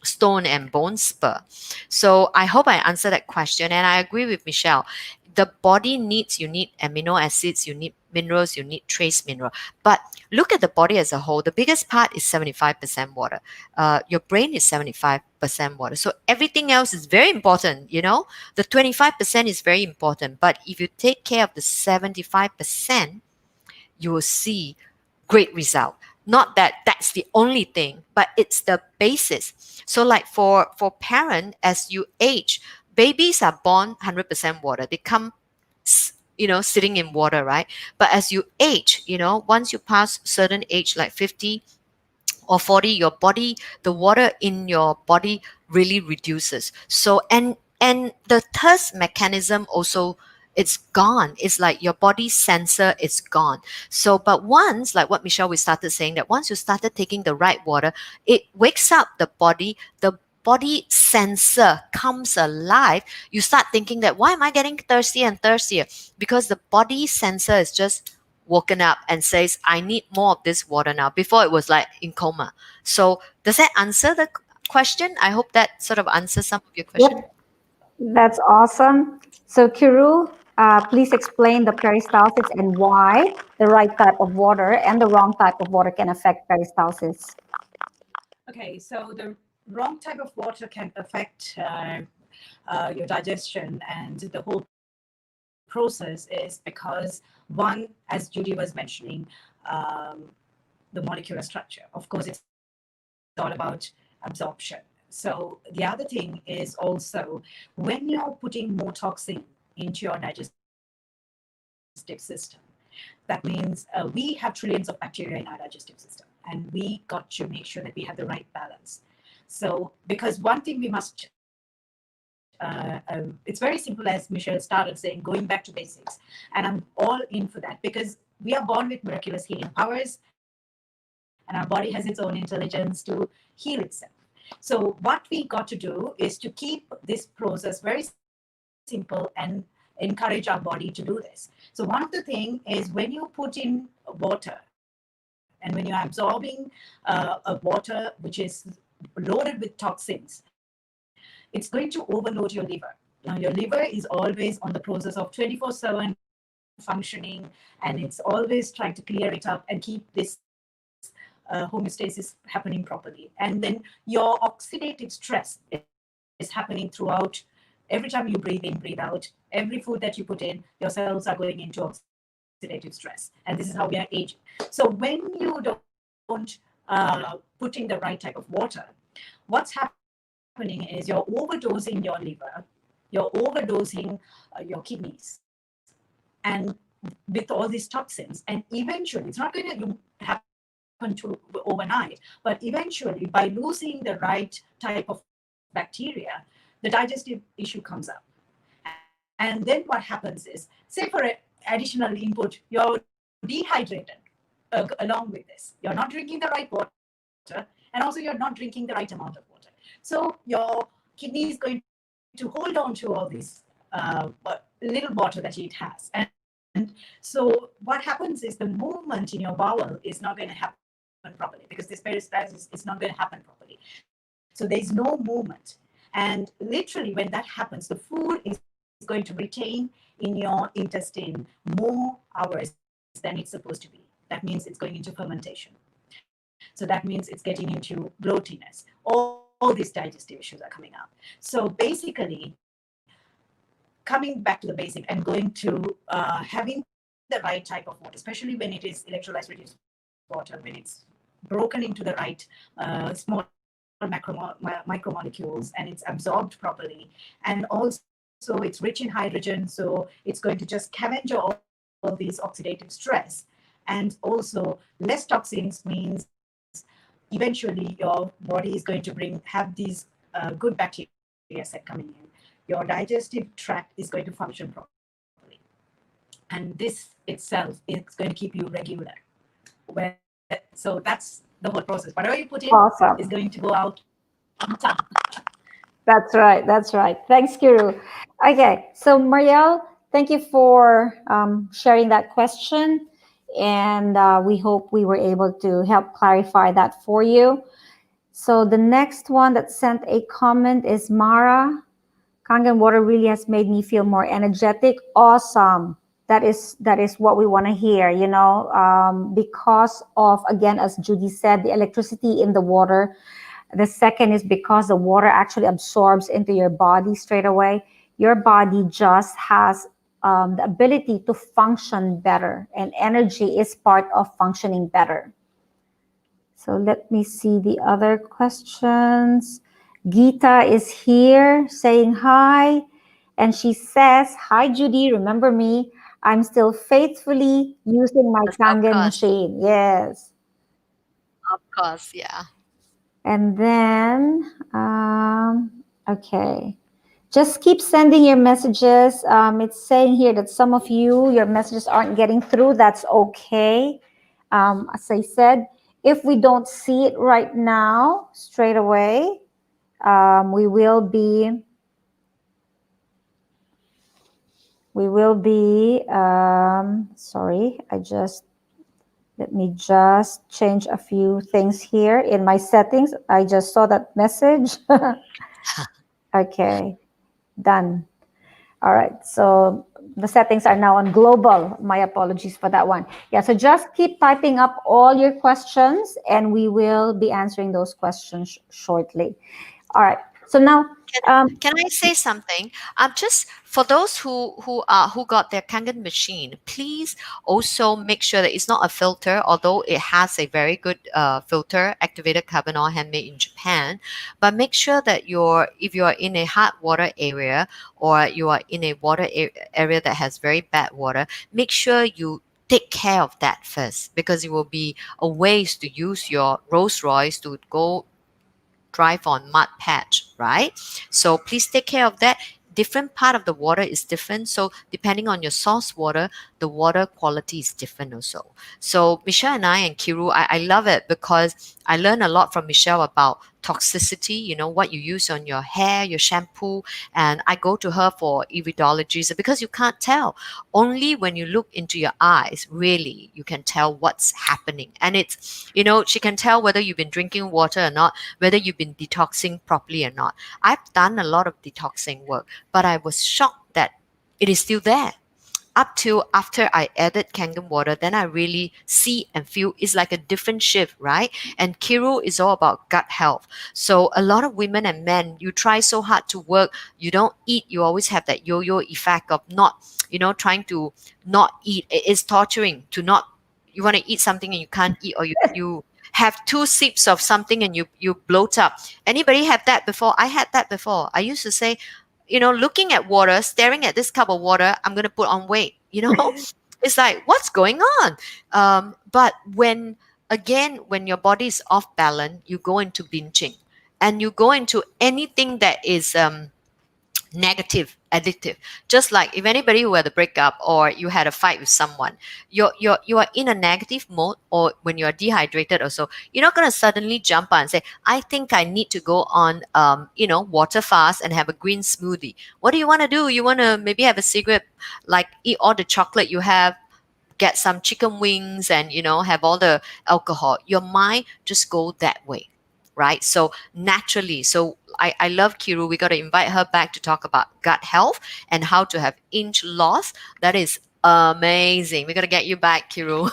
stone and bone spur. So I hope I answered that question. And I agree with Michelle. The body you need amino acids, you need minerals, you need trace mineral. But look at the body as a whole. The biggest part is 75% water. Your brain is 75% water. So everything else is very important, The 25% is very important. But if you take care of the 75%, you will see great result. Not that that's the only thing, but it's the basis. So like for parent, as you age, babies are born 100% water. They come, sitting in water, right? But as you age, once you pass certain age, like 50 or 40, your body, the water in your body really reduces. So, and the thirst mechanism also, it's gone. It's like your body sensor is gone. So, but once, like what Michelle, we started saying, that once you started taking the right water, it wakes up the body sensor comes alive. You start thinking that, why am I getting thirstier and thirstier? Because the body sensor is just woken up and says, I need more of this water now. Before it was like in coma. So does that answer the question? I hope that sort of answers some of your question. Yep. That's awesome. So Kiru, please explain the peristalsis and why the right type of water and the wrong type of water can affect peristalsis. Okay, so the wrong type of water can affect your digestion and the whole process is because one, as Judy was mentioning, the molecular structure. Of course, it's all about absorption. So the other thing is also when you're putting more toxin into your digestive system, that means we have trillions of bacteria in our digestive system, and we got to make sure that we have the right balance. So because one thing we must it's very simple, as Michelle started saying, going back to basics. And I'm all in for that because we are born with miraculous healing powers and our body has its own intelligence to heal itself. So what we got to do is to keep this process very simple and encourage our body to do this. So one of the things is when you put in water and when you're absorbing a water which is loaded with toxins, it's going to overload your liver. Now, your liver is always on the process of 24/7 functioning, and it's always trying to clear it up and keep this homeostasis happening properly. And then your oxidative stress is happening throughout. Every time you breathe in, breathe out, every food that you put in, your cells are going into oxidative stress. And this is how we are aging. So when you don't put in the right type of water, what's happening is you're overdosing your liver, you're overdosing your kidneys, and with all these toxins. And eventually, it's not going to happen to overnight, but eventually, by losing the right type of bacteria, the digestive issue comes up. And then what happens is, say for additional input, you're dehydrated along with this. You're not drinking the right water, and also you're not drinking the right amount of water. So your kidney is going to hold on to all this little water that it has. And so what happens is the movement in your bowel is not going to happen properly because this peristalsis is not going to happen properly. So there's no movement. And literally when that happens, the food is going to retain in your intestine more hours than it's supposed to be. That means it's going into fermentation. So that means it's getting into bloatiness. All these digestive issues are coming up. So basically, coming back to the basic and going to having the right type of water, especially when it is electrolyte reduced water, when it's broken into the right small micromolecules and it's absorbed properly, and also it's rich in hydrogen, so it's going to just scavenge all these oxidative stress. And also less toxins means eventually your body is going to have these good bacteria set coming in. Your digestive tract is going to function properly. And this itself is going to keep you regular. So that's the whole process. Whatever you put in is going to go out on time. That's right. That's right. Thanks, Kiru. Okay. So Marielle, thank you for sharing that question. And we hope we were able to help clarify that for you. So the next one that sent a comment is Mara. Kangen water really has made me feel more energetic. Awesome. That is what we want to hear, you know, because of, again, as Judy said, the electricity in the water. The second is because the water actually absorbs into your body straight away. Your body just has the ability to function better, and energy is part of functioning better. So let me see the other questions. Geeta is here saying hi, and she says, "Hi Judy, remember me? I'm still faithfully using my Kangen machine." Yes. Of course, yeah. And then, okay. Just keep sending your messages. It's saying here that some of your messages aren't getting through. That's okay. As I said, if we don't see it right now, straight away, we will be, sorry, let me just change a few things here in my settings. I just saw that message. Okay, done. All right, so the settings are now on global. My apologies for that one. Yeah, so just keep typing up all your questions and we will be answering those questions shortly. All right, So now, Can I say something? Just for those who got their Kangen machine, please also make sure that it's not a filter, although it has a very good filter, activated carbon oil handmade in Japan. But make sure that if you are in a hot water area, or you are in a area that has very bad water, make sure you take care of that first, because it will be a waste to use your Rolls Royce to go drive on mud patch, right? So please take care of that. Different part of the water is different. So depending on your source water, the water quality is different also. So Michelle and I and Kiru, I love it because I learn a lot from Michelle about toxicity, what you use on your hair, your shampoo. And I go to her for iridology because you can't tell. Only when you look into your eyes, really, you can tell what's happening. And it's, she can tell whether you've been drinking water or not, whether you've been detoxing properly or not. I've done a lot of detoxing work, but I was shocked that it is still there. Up till after I added Kangen water, then I really see and feel it's like a different shift, right? And Kiru is all about gut health. So a lot of women and men, you try so hard to work, you don't eat, you always have that yo-yo effect of not, trying to not eat. It's torturing to not, you want to eat something and you can't eat, or you have 2 sips of something and you bloat up. Anybody have that before? I had that before. I used to say, looking at water, staring at this cup of water, I'm going to put on weight, It's like, what's going on? But when your body is off balance, you go into binging, and you go into anything that is negative, addictive. Just like if anybody who had a breakup or you had a fight with someone, you are in a negative mode, or when you are dehydrated or so, you're not going to suddenly jump on and say, I think I need to go on water fast and have a green smoothie. What do you want to do? You want to maybe have a cigarette, like eat all the chocolate you have, get some chicken wings, and have all the alcohol. Your mind just go that way, right? So naturally, so I love Kiru. We got to invite her back to talk about gut health and how to have inch loss. That is amazing. We got to get you back, Kiru.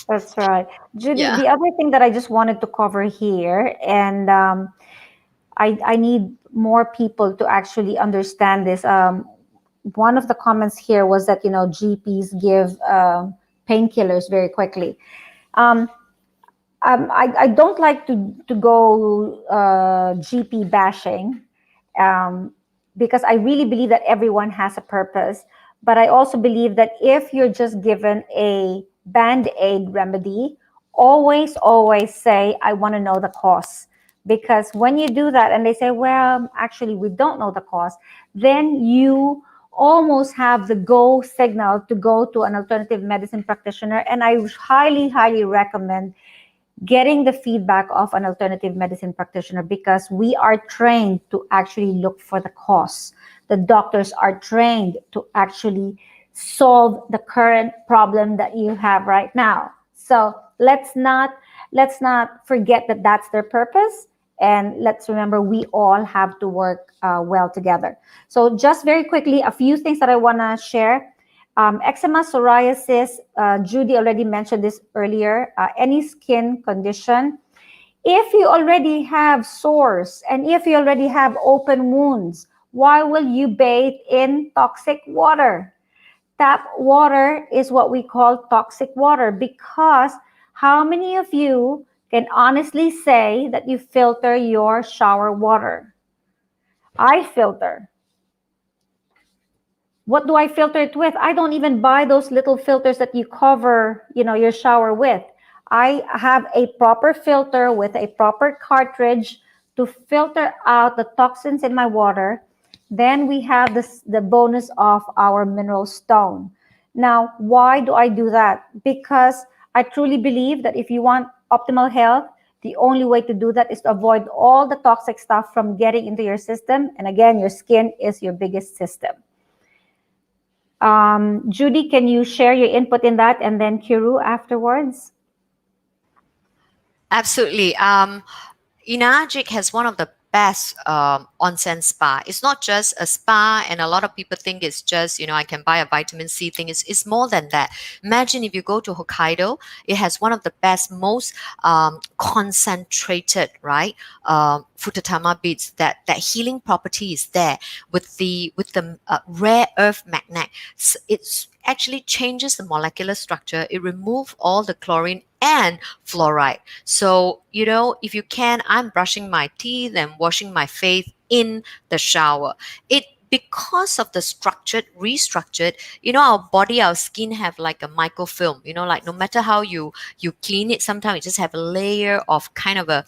that's right. Judy, Yeah. the other thing that I just wanted to cover here, and I need more people to actually understand this. One of the comments here was that, GPs give painkillers very quickly. I don't like to go GP bashing, because I really believe that everyone has a purpose. But I also believe that if you're just given a band-aid remedy, always say, I want to know the cause. Because when you do that and they say, well, actually, we don't know the cause, then you almost have the go signal to go to an alternative medicine practitioner. And I highly recommend getting the feedback of an alternative medicine practitioner, because we are trained to actually look for the cause. The doctors are trained to actually solve the current problem that you have right now. So let's not forget that that's their purpose, and let's remember we all have to work well together. So just very quickly, a few things that I want to share. Eczema, psoriasis, Judy already mentioned this earlier, any skin condition. If you already have sores and if you already have open wounds, why will you bathe in toxic water? Tap water is what we call toxic water, because how many of you can honestly say that you filter your shower water? I filter. What do I filter it with? I don't even buy those little filters that you cover, your shower with. I have a proper filter with a proper cartridge to filter out the toxins in my water. Then we have the bonus of our mineral stone. Now, why do I do that? Because I truly believe that if you want optimal health, the only way to do that is to avoid all the toxic stuff from getting into your system. And again, your skin is your biggest system. Judy, can you share your input in that, and then Kiru afterwards? Absolutely. Inagic has one of the best onsen spa. It's not just a spa, and a lot of people think it's just, I can buy a vitamin C thing. It's more than that. Imagine if you go to Hokkaido, it has one of the best, most concentrated, right, Futatama beads. That healing property is there with the rare earth magnet. It's actually changes the molecular structure. It removes all the chlorine and fluoride. So, if you can, I'm brushing my teeth and washing my face in the shower. It because of the restructured, our body, our skin have like a microfilm, like no matter how you clean it, sometimes it just have a layer of kind of a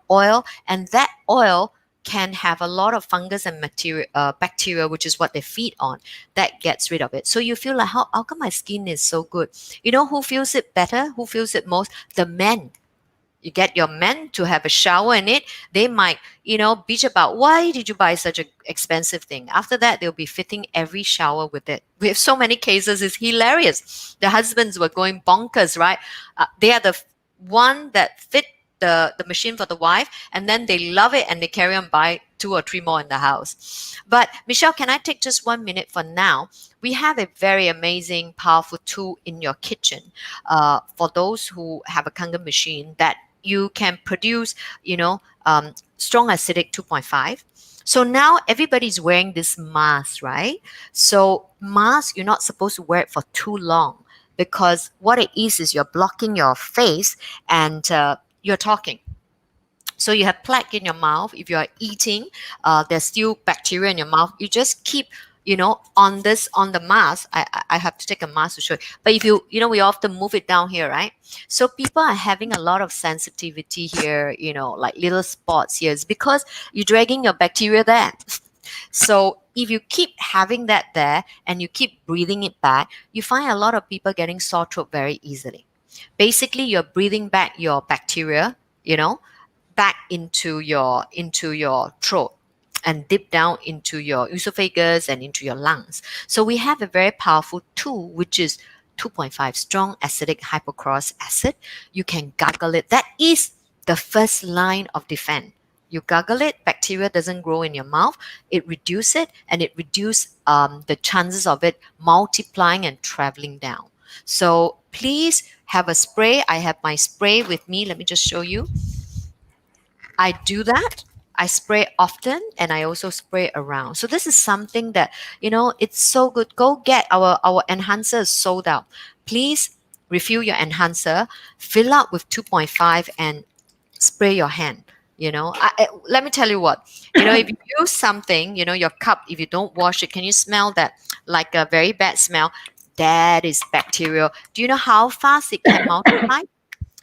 oil, and that oil can have a lot of fungus and bacteria, which is what they feed on. That gets rid of it. So you feel like, how come my skin is so good? Who feels it better? Who feels it most? The men. You get your men to have a shower in it. They might, bitch about, why did you buy such an expensive thing? After that, they'll be fitting every shower with it. We have so many cases. It's hilarious. The husbands were going bonkers, right? They are the one that fit the machine for the wife, and then they love it and they carry on buy 2 or 3 more in the house. But Michelle, can I take just 1 minute for now? We have a very amazing, powerful tool in your kitchen for those who have a Kangen machine that you can produce, strong acidic 2.5. So now everybody's wearing this mask, right? So mask, you're not supposed to wear it for too long, because what it is you're blocking your face and you're talking. So you have plaque in your mouth. If you are eating, there's still bacteria in your mouth. You just keep, on the mask. I have to take a mask to show you. But if we often move it down here, right? So people are having a lot of sensitivity here, like little spots here. It's because you're dragging your bacteria there. So if you keep having that there and you keep breathing it back, you find a lot of people getting sore throat very easily. Basically, you're breathing back your bacteria, back into your throat and deep down into your esophagus and into your lungs. So we have a very powerful tool, which is 2.5 strong acidic hypochlorous acid. You can gargle it. That is the first line of defense. You gargle it, bacteria doesn't grow in your mouth. It reduces it, and it reduces the chances of it multiplying and traveling down. So please have a spray. I have my spray with me. Let me just show you. I do that. I spray often, and I also spray around. So this is something that, it's so good. Go get our enhancer is sold out. Please refill your enhancer, fill up with 2.5 and spray your hand. Let me tell you what, if you use something, your cup, if you don't wash it, can you smell that, like a very bad smell? That is bacterial. Do you know how fast it can multiply?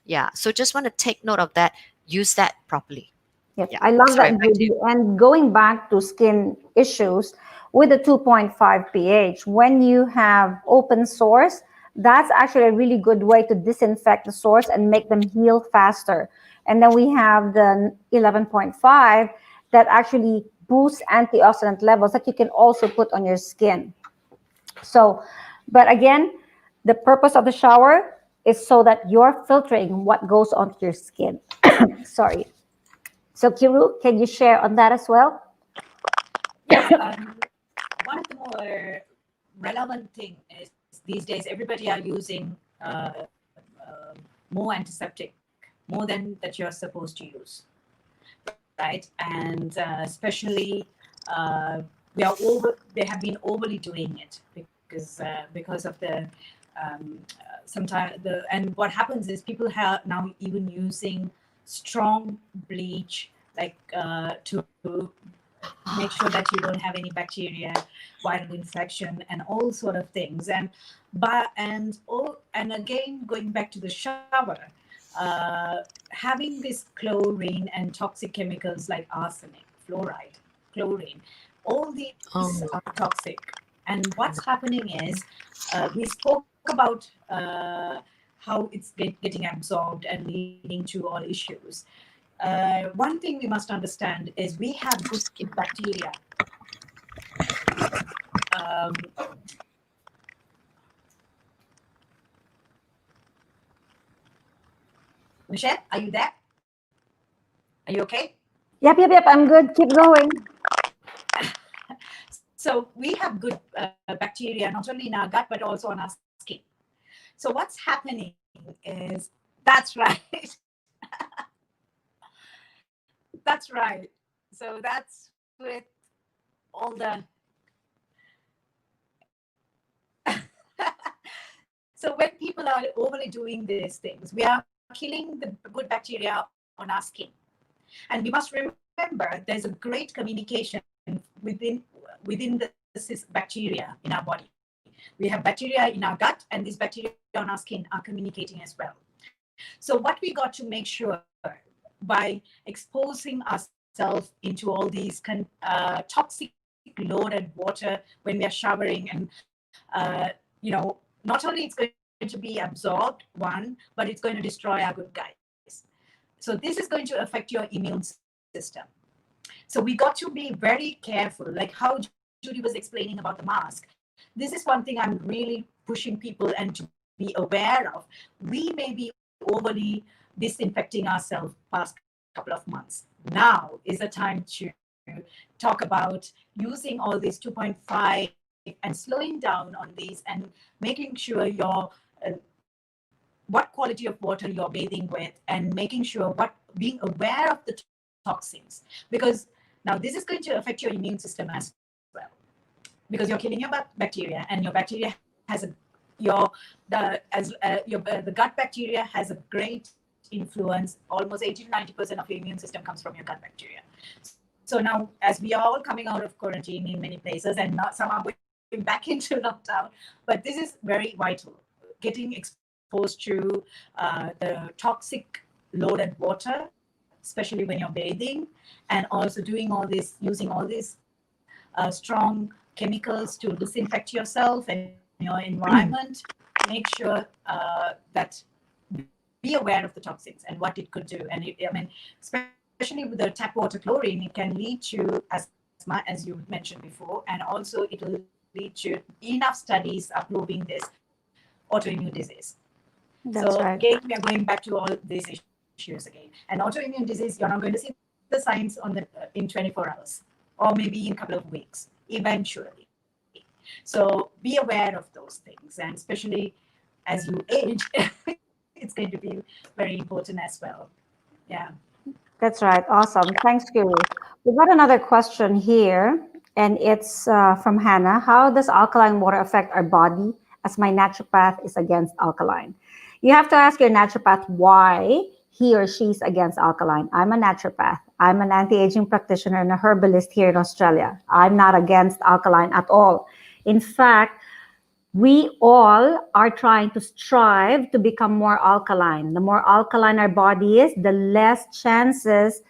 Yeah. So just want to take note of that. Use that properly. Yes, Yeah. I love Sorry, that, back to Judy. you. And going back to skin issues with the 2.5 pH, when you have open sores, that's actually a really good way to disinfect the sores and make them heal faster. And then we have the 11.5 that actually boosts antioxidant levels that you can also put on your skin. So, but again, the purpose of the shower is so that you're filtering what goes onto your skin. Sorry. So, Kiru, can you share on that as well? Yes, one of the more relevant thing is these days everybody are using more antiseptic, more than that you're supposed to use, right? And especially they have been overly doing it because of the sometimes and what happens is people have now even using strong bleach, like to make sure that you don't have any bacteria, viral infection, and all sort of things. And again, going back to the shower, having this chlorine and toxic chemicals like arsenic, fluoride, chlorine, all these are toxic. And what's happening is we spoke about how it's getting absorbed and leading to all issues. One thing we must understand is we have good bacteria. Michelle, are you there? Are you okay? Yep. I'm good. Keep going. So we have good bacteria not only in our gut but also on our skin. So what's happening is that's right. That's right. So that's with all the. So when people are overly doing these things, we are killing the good bacteria on our skin. And we must remember there's a great communication within this bacteria in our body. We have bacteria in our gut, and these bacteria on our skin are communicating as well. So what we got to make sure by exposing ourselves into all these toxic loaded water when we are showering, and not only it's going to be absorbed, one, but it's going to destroy our good guys. So this is going to affect your immune system. So we got to be very careful, like how Judy was explaining about the mask. This is one thing I'm really pushing people and to be aware of. We may be overly disinfecting ourselves past couple of months. Now is the time to talk about using all these 2.5 and slowing down on these and making sure your what quality of water you're bathing with, and making sure being aware of the toxins, because now this is going to affect your immune system as well, because you're killing your bacteria, and your bacteria has the gut bacteria has a great influence. Almost 80 to 90% of your immune system comes from your gut bacteria. So now, as we are all coming out of quarantine in many places, and not some are going back into lockdown, but this is very vital. Getting exposed to the toxic loaded water, especially when you're bathing, and also using all these strong chemicals to disinfect yourself and your environment. Make sure that be aware of the toxins and what it could do. And especially with the tap water chlorine, it can lead to asthma, as you mentioned before, and also it will lead to enough studies are proving this autoimmune disease. That's right. Again, we are going back to all these issues again. And autoimmune disease, you're not going to see the signs in 24 hours, or maybe in a couple of weeks, eventually. So be aware of those things, and especially as you age, it's going to be very important as well. Yeah. That's right. Awesome. Thanks, Guru. We've got another question here, and it's from Hannah. How does alkaline water affect our body, as my naturopath is against alkaline? You have to ask your naturopath why he or she's against alkaline. I'm a naturopath. I'm an anti-aging practitioner and a herbalist here in Australia. I'm not against alkaline at all. In fact, we all are trying to strive to become more alkaline. The more alkaline our body is, the less chances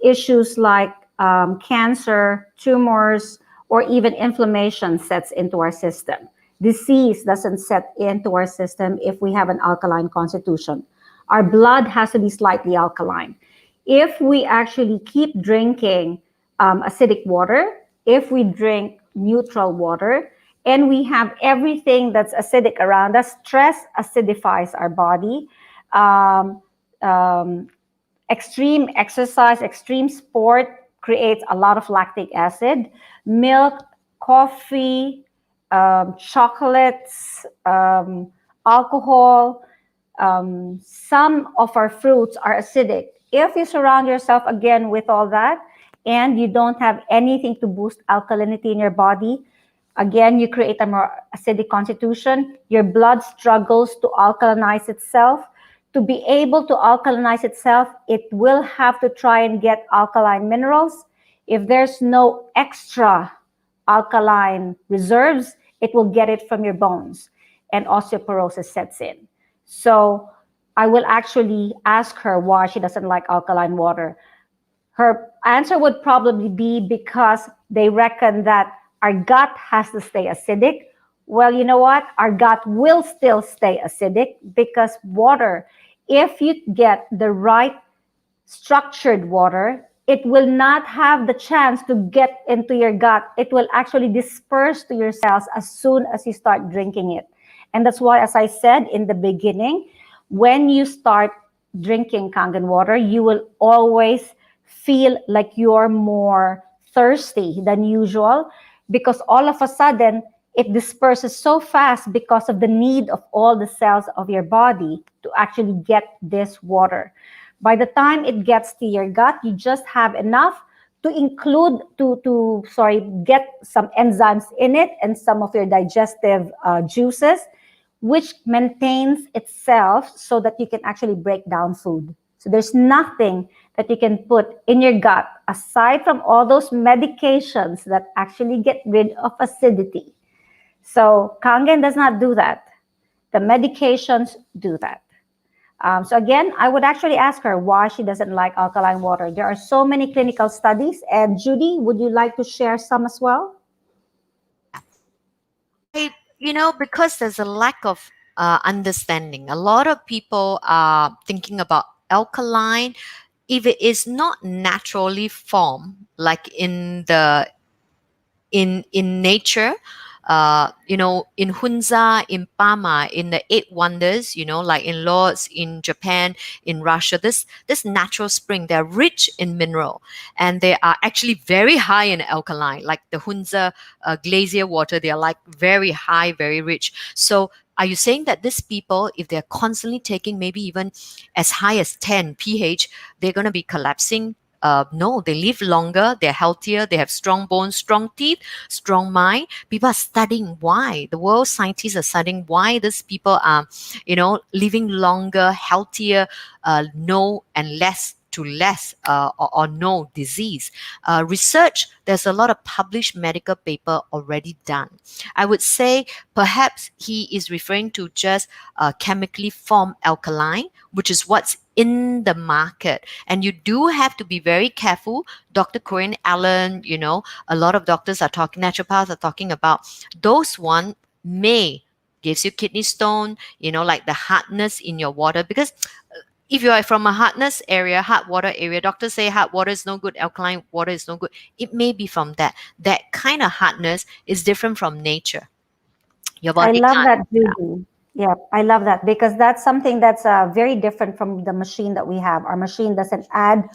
issues like cancer, tumors, or even inflammation sets into our system. Disease doesn't set into our system if we have an alkaline constitution. Our blood has to be slightly alkaline. If we actually keep drinking acidic water, if we drink neutral water, and we have everything that's acidic around us, stress acidifies our body. Extreme exercise, extreme sport creates a lot of lactic acid. Milk, coffee, chocolates, alcohol, some of our fruits are acidic. If you surround yourself again with all that, and you don't have anything to boost alkalinity in your body, again, you create a more acidic constitution. Your blood struggles to alkalinize itself. To be able to alkalinize itself, it will have to try and get alkaline minerals. If there's no extra alkaline reserves, it will get it from your bones, and osteoporosis sets in. So I will actually ask her why she doesn't like alkaline water. Her answer would probably be because they reckon that our gut has to stay acidic. Well, you know what? Our gut will still stay acidic because water, if you get the right structured water, it will not have the chance to get into your gut. It will actually disperse to your cells as soon as you start drinking it. And that's why, as I said in the beginning, when you start drinking Kangen water, you will always feel like you're more thirsty than usual, because all of a sudden it disperses so fast because of the need of all the cells of your body to actually get this water. By the time it gets to your gut, you just have enough to include get some enzymes in it and some of your digestive juices, which maintains itself so that you can actually break down food. So there's nothing that you can put in your gut aside from all those medications that actually get rid of acidity. So Kangen does not do that. The medications do that. So again, I would actually ask her why she doesn't like alkaline water. There are so many clinical studies. And Judy, would you like to share some as well? Because there's a lack of understanding. A lot of people are thinking about alkaline. If it is not naturally formed, like in nature, in Hunza, in Parma, in the Eight Wonders, like in Lodz, in Japan, in Russia, this natural spring, they're rich in mineral, and they are actually very high in alkaline. Like the Hunza glacier water, they are like very high, very rich. So are you saying that these people, if they're constantly taking maybe even as high as 10 pH, they're going to be collapsing? No, they live longer, they're healthier, they have strong bones, strong teeth, strong mind. People are studying why. The world scientists are studying why these people are, living longer, healthier, no and less to less or no disease. Research, there's a lot of published medical paper already done. I would say perhaps he is referring to just chemically formed alkaline, which is what's in the market. And you do have to be very careful. Dr. Corinne Allen, a lot of doctors are talking, naturopaths are talking about those one may gives you kidney stone, like the hardness in your water. Because if you are from a hard water area, doctors say hard water is no good, alkaline water is no good. It may be from that. That kind of hardness is different from nature. Your I body love can't. that, Judy. Yeah, I love that because that's something that's very different from the machine that we have. Our machine doesn't add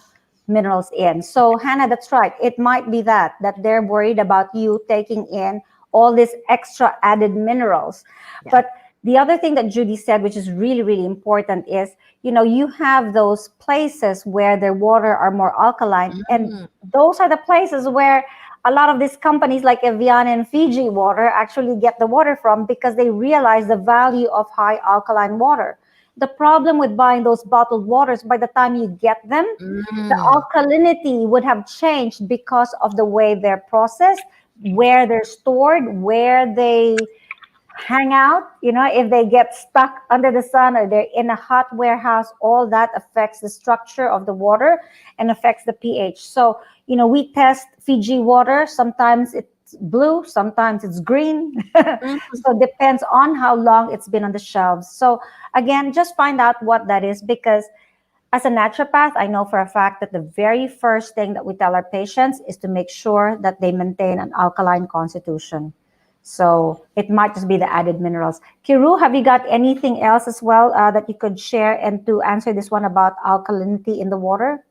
minerals in. So Hannah, that's right. It might be that they're worried about you taking in all these extra added minerals. Yeah. But the other thing that Judy said, which is really, really important, is you have those places where their water are more alkaline, and those are the places where a lot of these companies like Evian and Fiji water actually get the water from, because they realize the value of high alkaline water. The problem with buying those bottled waters, by the time you get them, the alkalinity would have changed because of the way they're processed, where they're stored, where they hang out. If they get stuck under the sun or they're in a hot warehouse, all that affects the structure of the water and affects the pH. So, we test Fiji water. Sometimes it's blue, sometimes it's green. So it depends on how long it's been on the shelves. So again, just find out what that is, because as a naturopath, I know for a fact that the very first thing that we tell our patients is to make sure that they maintain an alkaline constitution. So it might just be the added minerals. Kiru, have you got anything else as well that you could share and to answer this one about alkalinity in the water?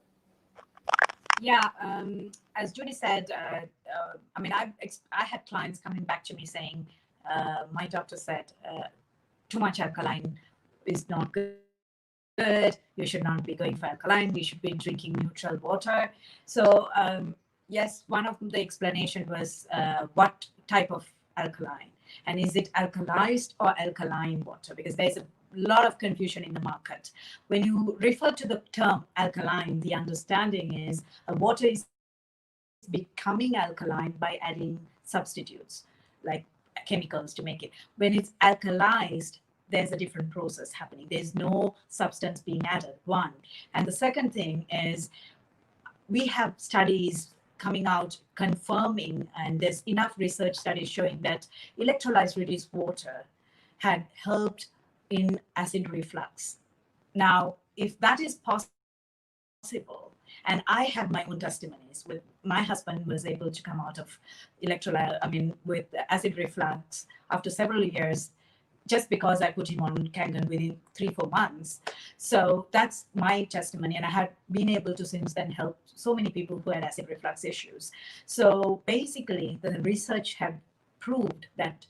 Yeah, as Judy said, I had clients coming back to me saying, my doctor said, too much alkaline is not good. You should not be going for alkaline. You should be drinking neutral water. So yes, one of the explanation was what type of alkaline, and is it alkalized or alkaline water? Because there's a lot of confusion in the market. When you refer to the term alkaline, the understanding is a water is becoming alkaline by adding substitutes like chemicals to make it. When it's alkalized, there's a different process happening. There's no substance being added, one. And the second thing is, we have studies coming out confirming, and there's enough research studies showing that electrolyte reduced water had helped in acid reflux. Now, if that is possible, and I have my own testimonies with my husband was able to come out of with acid reflux after several years. just because I put him on Kangen within 3-4 months. So that's my testimony. And I have been able to since then help so many people who had acid reflux issues. So basically, the research have proved that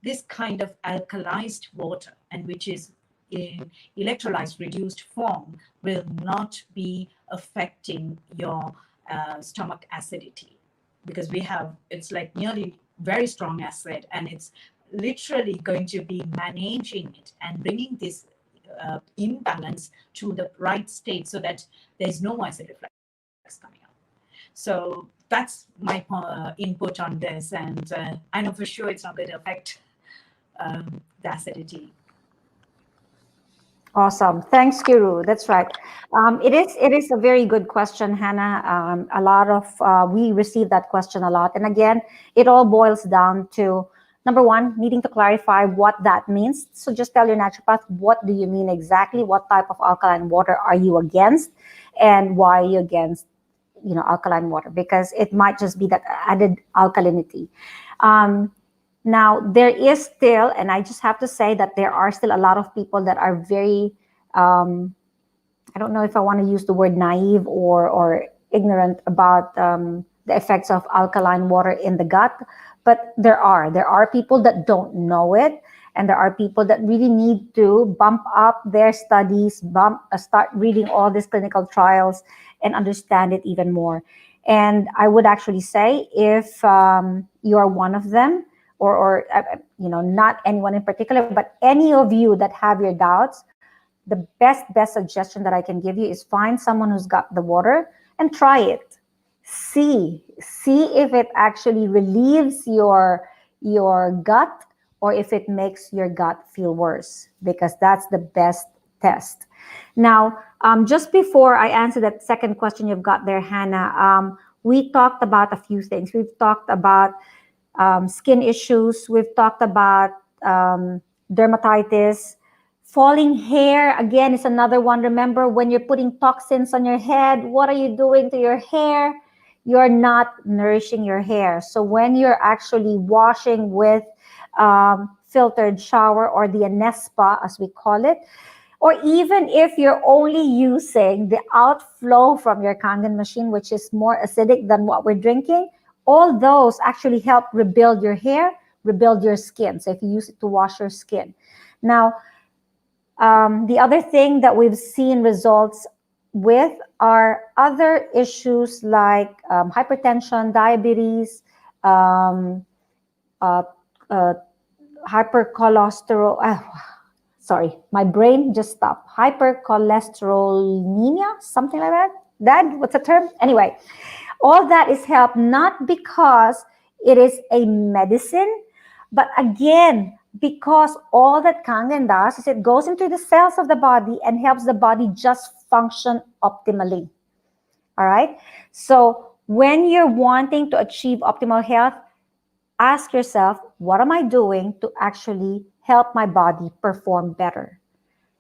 this kind of alkalized water, and which is in electrolyzed reduced form, will not be affecting your stomach acidity, because we have, it's like nearly very strong acid, and it's literally going to be managing it and bringing this imbalance to the right state so that there's no acid reflux coming out. So that's my input on this, and I know for sure it's not going to affect the acidity. Awesome. Thanks, Kiru. That's right. It is a very good question, Hannah. A lot of we receive that question a lot, and again, it all boils down to number one, needing to clarify what that means. So just tell your naturopath, what do you mean exactly? What type of alkaline water are you against, and why are you against, alkaline water? Because it might just be that added alkalinity. Now, there is still, and I just have to say that there are still a lot of people that are very, I don't know if I want to use the word naive or ignorant about the effects of alkaline water in the gut, but there are people that don't know it, and there are people that really need to bump up their studies, start reading all these clinical trials and understand it even more. And I would actually say, if you are one of them, or not anyone in particular, but any of you that have your doubts, the best suggestion that I can give you is find someone who's got the water and try it. See if it actually relieves your gut, or if it makes your gut feel worse, because that's the best test. Now, just before I answer that second question you've got there, Hannah, we talked about a few things. We've talked about skin issues. We've talked about dermatitis. Falling hair, again, is another one. Remember, when you're putting toxins on your head, what are you doing to your hair? You're not nourishing your hair. So when you're actually washing with filtered shower, or the Anespa, as we call it, or even if you're only using the outflow from your Kangen machine, which is more acidic than what we're drinking, all those actually help rebuild your hair, rebuild your skin. So if you use it to wash your skin. Now, the other thing that we've seen results with are other issues like hypertension, diabetes, hypercholesterol. Sorry, my brain just stopped. Hypercholesterolemia, something like that. Dad, what's the term? Anyway, all that is helped not because it is a medicine, but again, because all that Kangen does is it goes into the cells of the body and helps the body just function optimally. All right? So when you're wanting to achieve optimal health, ask yourself, what am I doing to actually help my body perform better?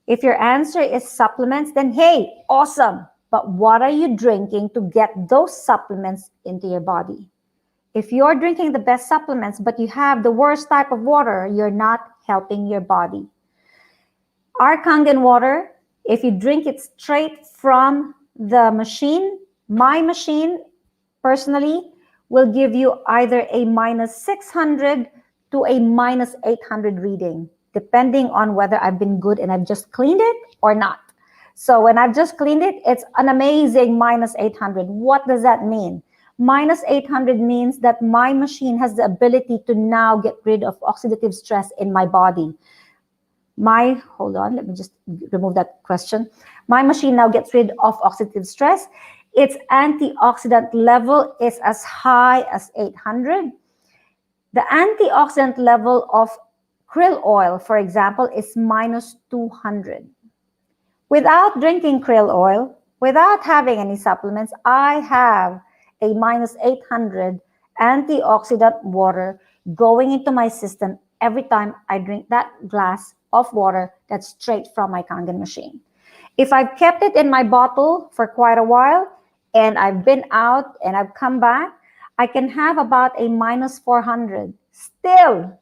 If your answer is supplements, then hey, awesome. But what are you drinking to get those supplements into your body? If you're drinking the best supplements, but you have the worst type of water, you're not helping your body. Our Kangen water, if you drink it straight from the machine, my machine personally will give you either a -600 to a -800 reading, depending on whether I've been good and I've just cleaned it or not. So when I've just cleaned it, it's an amazing -800. What does that mean? -800 means that my machine has the ability to now get rid of oxidative stress in my body. Hold on, let me just remove that question. My machine now gets rid of oxidative stress. Its antioxidant level is as high as 800. The antioxidant level of krill oil, for example, is -200. Without drinking krill oil, without having any supplements, I have a -800 antioxidant water going into my system every time I drink that glass of water that's straight from my Kangen machine. If I've kept it in my bottle for quite a while and I've been out and I've come back, I can have about a -400. Still,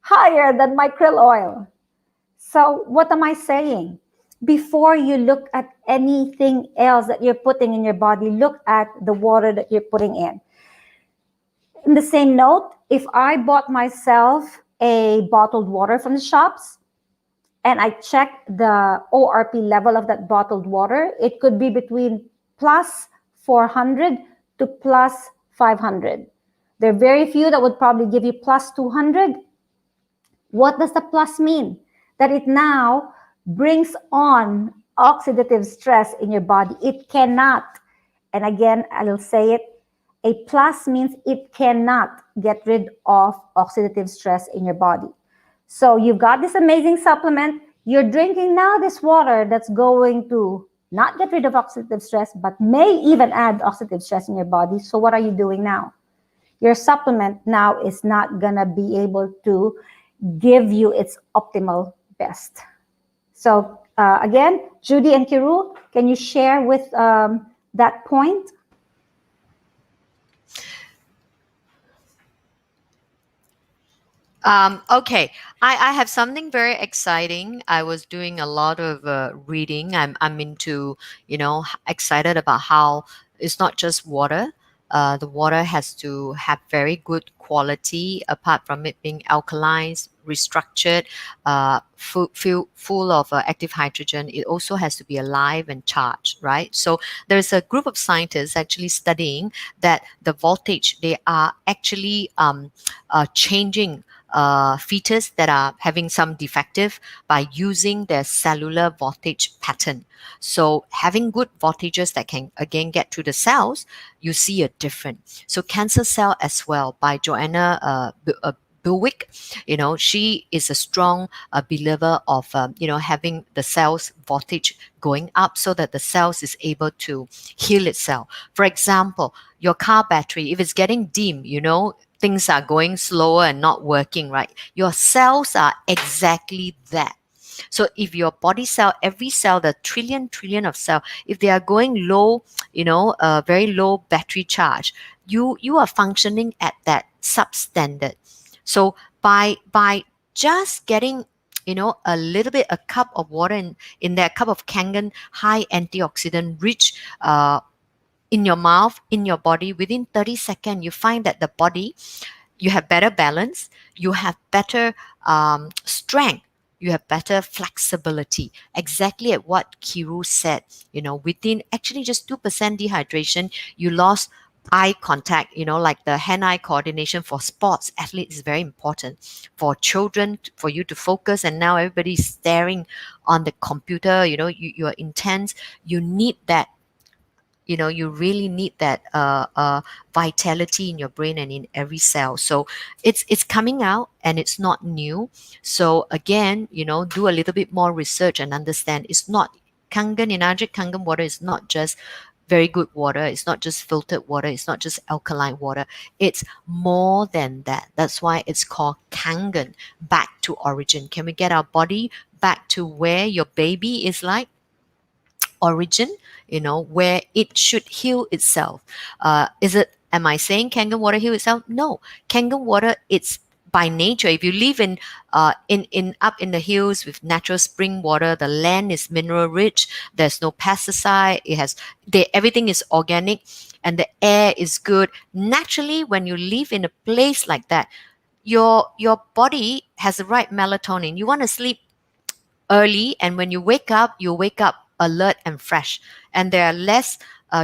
higher than my krill oil. So what am I saying? Before you look at anything else that you're putting in your body, look at the water that you're putting in. In the same note, if I bought myself a bottled water from the shops and I check the ORP level of that bottled water, it could be between plus 400 to plus 500. There are very few that would probably give you plus 200. What does the plus mean? That it now brings on oxidative stress in your body. It cannot, and again, I will say it, a plus means it cannot get rid of oxidative stress in your body. So you've got this amazing supplement. You're drinking now this water that's going to not get rid of oxidative stress, but may even add oxidative stress in your body. So what are you doing now? Your supplement now is not going to be able to give you its optimal best. So again, Judy and Kiru, can you share with that point? Okay, I have something very exciting. I was doing a lot of reading. I'm into, excited about how it's not just water. The water has to have very good quality, apart from it being alkaline, restructured, full of active hydrogen. It also has to be alive and charged, right? So there's a group of scientists actually studying that the voltage, they are actually changing fetus that are having some defective by using their cellular voltage pattern. So having good voltages that can again get to the cells, you see a difference. So cancer cell as well by Joanna Bilwick, she is a strong believer of having the cells voltage going up so that the cells is able to heal itself. For example, your car battery, if it's getting dim, things are going slower and not working right. Your cells are exactly that. So if your body cell, every cell, the trillion of cell, if they are going low, very low battery charge, you are functioning at that substandard. So by just getting a little bit, a cup of water in that cup of Kangen high antioxidant rich in your mouth, in your body, within 30 seconds, you find that the body, you have better balance, you have better strength, you have better flexibility. Exactly at what Kiru said, within actually just 2% dehydration, you lost eye contact, like the hand-eye coordination for sports athletes is very important. For children, for you to focus, and now everybody's staring on the computer, you're intense, you need that. You really need that vitality in your brain and in every cell. So it's coming out and it's not new. So again, do a little bit more research and understand it's not Kangen, Enagic Kangen water is not just very good water. It's not just filtered water. It's not just alkaline water. It's more than that. That's why it's called Kangen, back to origin. Can we get our body back to where your baby is like? Origin, where it should heal itself. Am I saying Kangen water heal itself? No. Kangen water, it's by nature. If you live in up in the hills with natural spring water, the land is mineral rich, there's no pesticide, everything is organic, and the air is good. Naturally, when you live in a place like that, your body has the right melatonin. You want to sleep early, and when you wake up alert and fresh, and there are less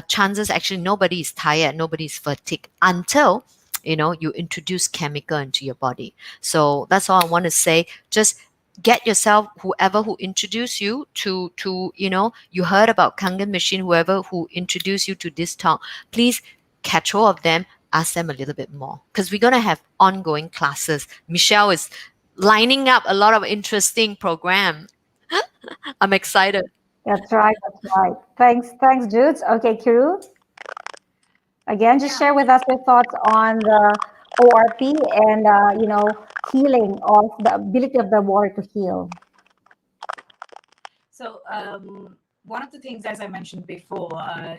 chances. Actually, nobody is tired, nobody is fatigued until you introduce chemical into your body. So that's all I want to say. Just get yourself, whoever who introduced you to you heard about Kangen machine, whoever who introduced you to this talk, please catch hold of them, ask them a little bit more, because we're going to have ongoing classes. Michelle is lining up a lot of interesting program. I'm excited. That's right. That's right. Thanks, Jude. Okay, Kiru. Again, just share with us your thoughts on the ORP and healing of the ability of the water to heal. So one of the things, as I mentioned before,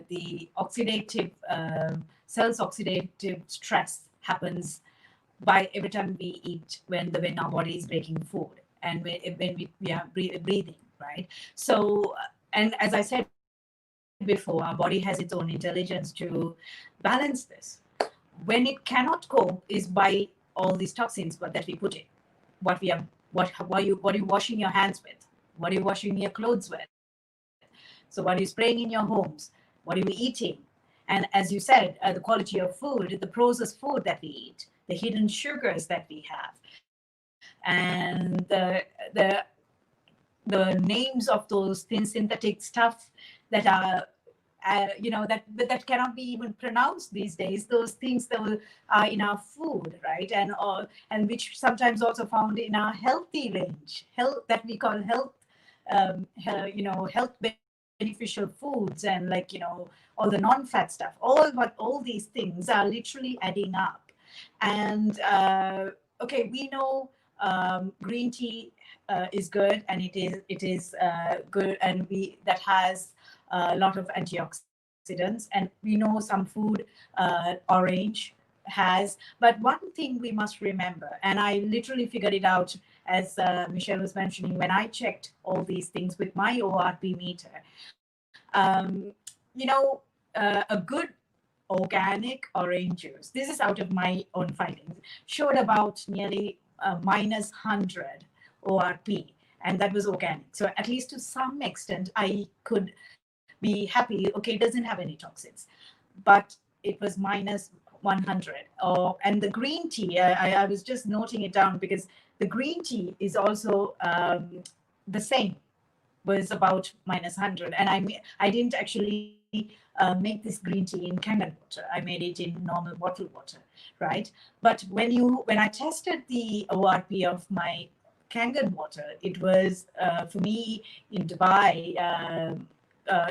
the oxidative cells oxidative stress happens by every time we eat, when our body is breaking food, and when we are breathing, right? So, and as I said before, our body has its own intelligence to balance this. When it cannot cope is by all these toxins that we put in, what we are, what are you washing your hands with, what are you washing your clothes with, so what are you spraying in your homes, what are you eating. And as you said, the quality of food, the processed food that we eat, the hidden sugars that we have, and the names of those thin synthetic stuff that are that cannot be even pronounced these days, those things that are in our food, right? And which sometimes also found in our healthy range, health, that we call health, health beneficial foods, and all the non-fat stuff, all these things are literally adding up. And okay, we know green tea is good, and it is good, and we that has a lot of antioxidants, and we know some food, orange has. But one thing we must remember, and I literally figured it out, as Michelle was mentioning, when I checked all these things with my ORP meter. You know, a good organic orange juice, this is out of my own findings, showed about nearly minus 100 ORP, and that was organic. So at least to some extent, I could be happy. Okay, it doesn't have any toxins, but it was minus 100. And the green tea, I was just noting it down because the green tea is also the same, was about minus 100. And I didn't actually make this green tea in Kangen water. I made it in normal bottled water, right? But when I tested the ORP of my Kangen water, it was for me in Dubai.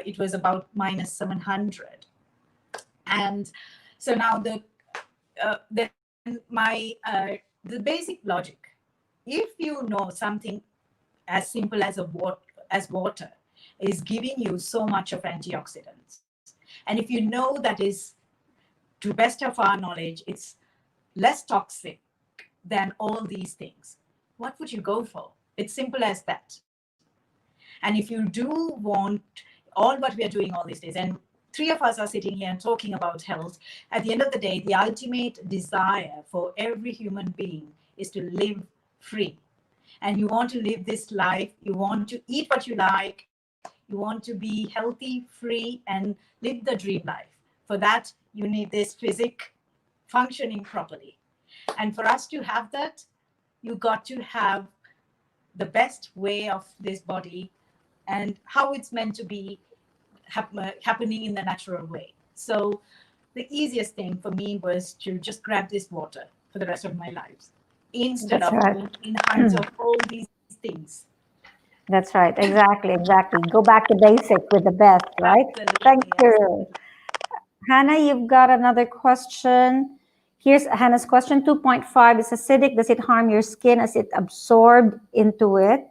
It was about minus 700. And so now then the basic logic, if you know something as simple as water is giving you so much of antioxidants, and if you know that is, to best of our knowledge, it's less toxic than all these things, what would you go for? It's simple as that. And if you do want all what we are doing all these days, and three of us are sitting here and talking about health, at the end of the day, the ultimate desire for every human being is to live free. And you want to live this life, you want to eat what you like, you want to be healthy, free, and live the dream life. For that, you need this physic functioning properly. And for us to have that, you got to have the best way of this body and how it's meant to be happening in the natural way. So the easiest thing for me was to just grab this water for the rest of my life, instead That's of right. going in hunts of all these things. That's right. Exactly. Go back to basic with the best, right? Thank Absolutely, you. absolutely. Hannah, you've got another question. Here's Hannah's question. 2.5 is acidic. Does it harm your skin as it absorbed into it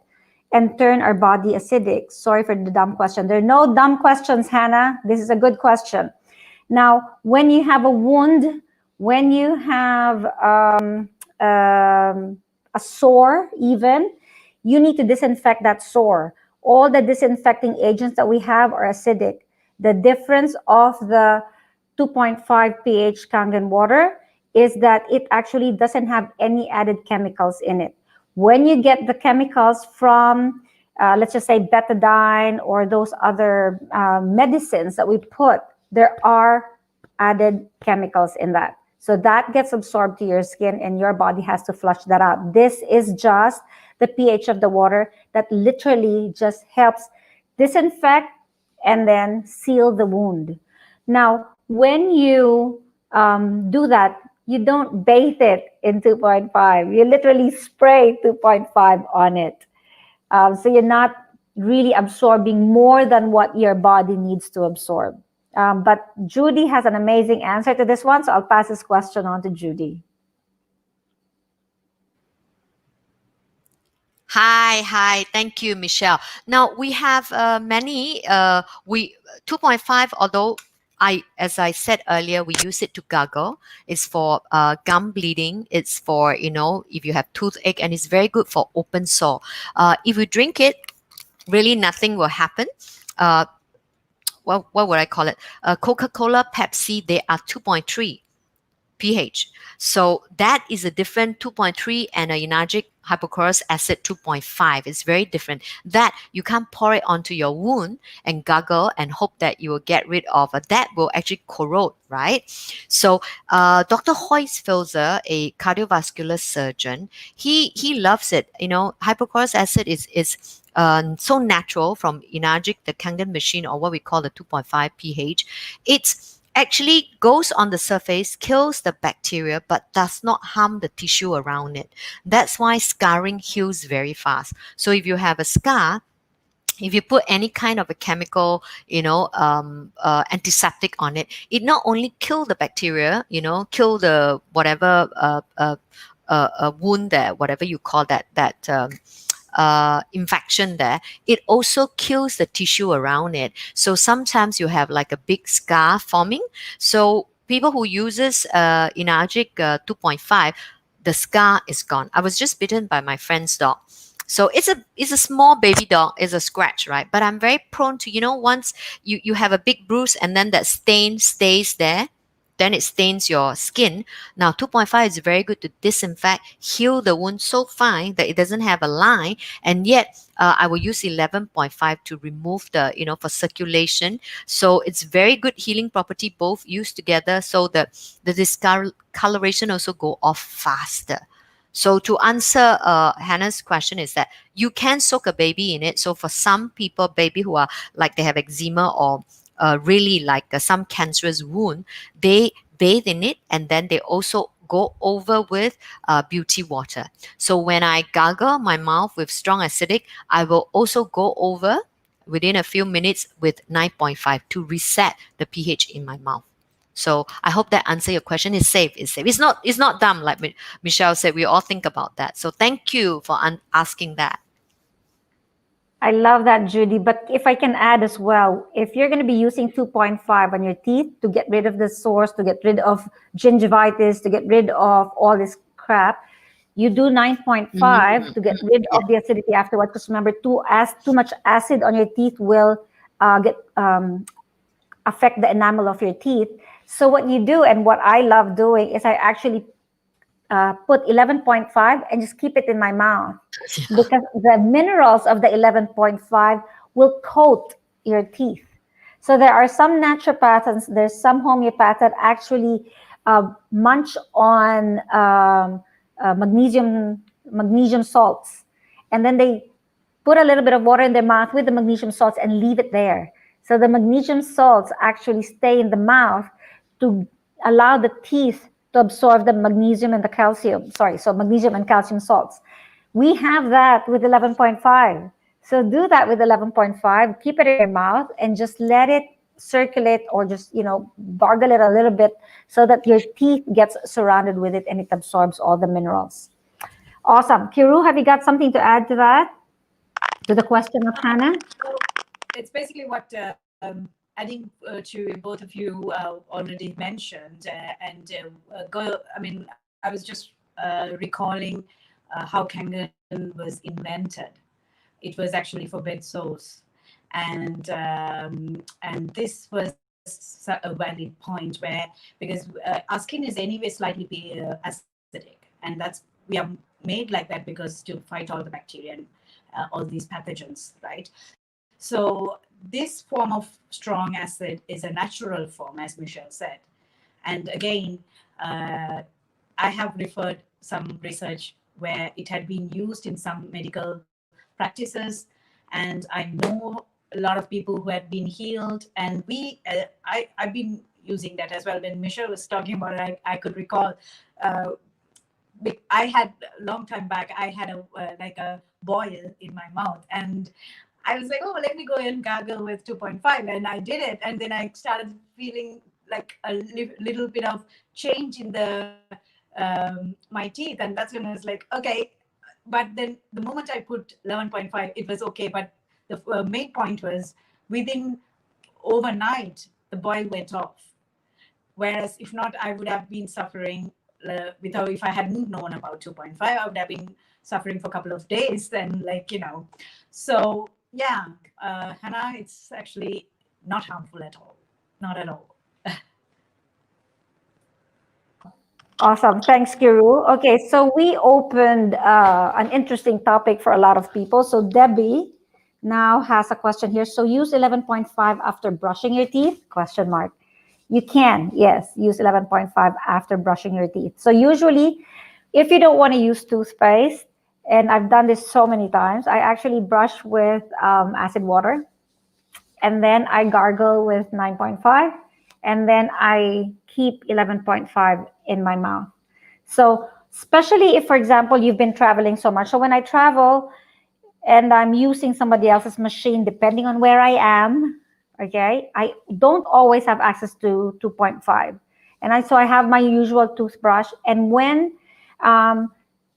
and turn our body acidic? Sorry for the dumb question. There are no dumb questions, Hannah. This is a good question. Now, when you have a wound, when you have a sore even, you need to disinfect that sore. All the disinfecting agents that we have are acidic. The difference of the 2.5 pH Kangen water is that it actually doesn't have any added chemicals in it. When you get the chemicals from, let's just say betadine or those other medicines that we put, there are added chemicals in that. So that gets absorbed to your skin and your body has to flush that out. This is just the pH of the water that literally just helps disinfect and then seal the wound. Now, when you do that, you don't bathe it in 2.5. You literally spray 2.5 on it. So you're not really absorbing more than what your body needs to absorb. But Judy has an amazing answer to this one, so I'll pass this question on to Judy. Hi. Thank you, Michelle. Now we have many. We 2.5, although as I said earlier, we use it to gargle. It's for gum bleeding. It's for, if you have toothache, and it's very good for open sore. If you drink it, really nothing will happen. What would I call it? Coca-Cola, Pepsi, they are 2.3 pH. So that is a different 2.3, and a energic hypochlorous acid 2.5. It's very different. That you can't pour it onto your wound and gargle and hope that you will get rid of. That will actually corrode, right? So Dr. Hoyes-Filzer, a cardiovascular surgeon, he loves it. Hypochlorous acid is so natural from energic, the Kangen machine, or what we call the 2.5 pH. It's actually goes on the surface, kills the bacteria, but does not harm the tissue around it. That's why scarring heals very fast. So if you have a scar, if you put any kind of a chemical, antiseptic on it, it not only kill the bacteria, kill the whatever wound there, whatever you call that infection there, it also kills the tissue around it. So sometimes you have like a big scar forming. So people who uses energic 2.5, the scar is gone. I was just bitten by my friend's dog. So it's a small baby dog, it's a scratch, right? But I'm very prone to, once you have a big bruise and then that stain stays there, then it stains your skin. Now, 2.5 is very good to disinfect, heal the wound so fine that it doesn't have a line. And yet, I will use 11.5 to remove the, for circulation. So it's very good healing property, both used together. So the discoloration also go off faster. So to answer Hannah's question is that you can soak a baby in it. So for some people, baby who are like they have eczema or really like some cancerous wound, they bathe in it, and then they also go over with beauty water. So when I gargle my mouth with strong acidic, I will also go over within a few minutes with 9.5 to reset the pH in my mouth. So I hope that answer your question. It's safe. It's safe. It's not dumb like Michelle said. We all think about that. So thank you for asking that. I love that, Judy. But if I can add as well, if you're going to be using 2.5 on your teeth to get rid of the sores, to get rid of gingivitis, to get rid of all this crap, you do 9.5 to get rid of the acidity afterwards. Because remember, too much acid on your teeth will affect the enamel of your teeth. So what you do, and what I love doing, is I actually put 11.5 and just keep it in my mouth, because the minerals of the 11.5 will coat your teeth. So there are some naturopaths, there's some homeopaths that actually munch on magnesium salts, and then they put a little bit of water in their mouth with the magnesium salts and leave it there. So the magnesium salts actually stay in the mouth to allow the teeth to absorb the magnesium and the calcium. So magnesium and calcium salts. We have that with 11.5. So do that with 11.5, keep it in your mouth and just let it circulate, or just, gargle it a little bit so that your teeth gets surrounded with it and it absorbs all the minerals. Awesome. Kiru, have you got something to add to that? To the question of Hannah? It's basically what adding to both of you already mentioned, I was just recalling how Kangen was invented. It was actually for bed sores, and this was a valid point where, because our skin is anyway slightly acidic, and we are made like that because to fight all the bacteria and all these pathogens, right? So this form of strong acid is a natural form, as Michelle said. And again, I have referred some research where it had been used in some medical practices, and I know a lot of people who had been healed, and I've been using that as well. When Michelle was talking about it, I could recall I had a long time back, I had a boil in my mouth, and I was like, oh, let me go and gargle with 2.5, and I did it, and then I started feeling like a little bit of change in the my teeth, and that's when I was like, okay. But then the moment I put 11.5, it was okay. But the main point was, within overnight, the boil went off. Whereas if not, I would have been suffering without, if I hadn't known about 2.5, I would have been suffering for a couple of days then, So yeah, Hannah, it's actually not harmful at all. Not at all. Awesome. Thanks, Kiru. Okay, so we opened an interesting topic for a lot of people. So Debbie now has a question here. So use 11.5 after brushing your teeth? Question mark. You can, yes, use 11.5 after brushing your teeth. So usually, if you don't want to use toothpaste, and I've done this so many times, I actually brush with acid water, and then I gargle with 9.5, and then I keep 11.5 in my mouth. So especially if, for example, you've been traveling so much. So when I travel and I'm using somebody else's machine, depending on where I am, okay, I don't always have access to 2.5. And so I have my usual toothbrush. And when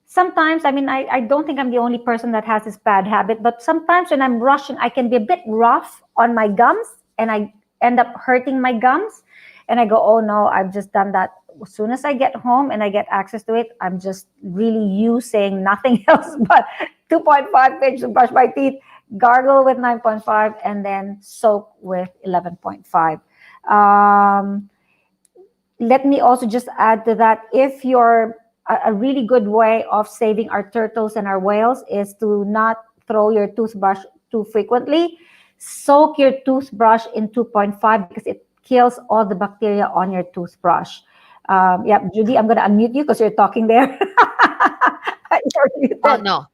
sometimes, I don't think I'm the only person that has this bad habit, but sometimes when I'm rushing, I can be a bit rough on my gums and I end up hurting my gums. And I go, oh no, I've just done that. As soon as I get home and I get access to it, I'm just really using nothing else but 2.5 page to brush my teeth, gargle with 9.5, and then soak with 11.5. Let me also just add to that, if you're a really good way of saving our turtles and our whales is to not throw your toothbrush too frequently. Soak your toothbrush in 2.5 because it kills all the bacteria on your toothbrush. Yeah, Judy, I'm going to unmute you because you're talking there. You're muted. Oh no,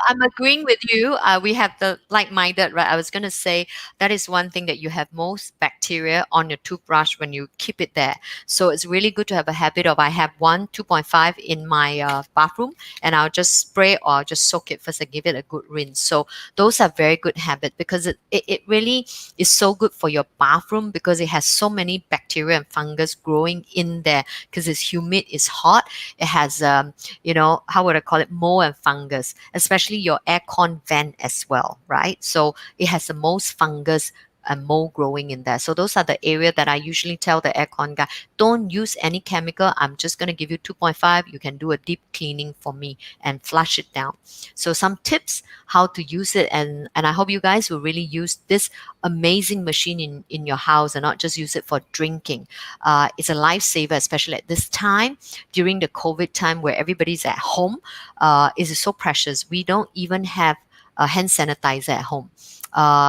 I'm agreeing with you. We have the like-minded, right? I was gonna say that is one thing that you have most bacteria on your toothbrush when you keep it there. So it's really good to have a habit of, I have one 2.5 in my bathroom, and I'll just spray or I'll just soak it first and give it a good rinse. So those are very good habits because it really is so good for your bathroom because it has so many bacteria and fungus growing in there because it's humid, it's hot. It has how would I call it, mold and fungus, especially your aircon vent as well, right? So it has the most fungus and mold growing in there. So those are the area that I usually tell the aircon guy, don't use any chemical. I'm just going to give you 2.5. You can do a deep cleaning for me and flush it down. So some tips how to use it, and I hope you guys will really use this amazing machine in your house and not just use it for drinking. It's a lifesaver, especially at this time during the COVID time where everybody's at home. It is so precious. We don't even have a hand sanitizer at home.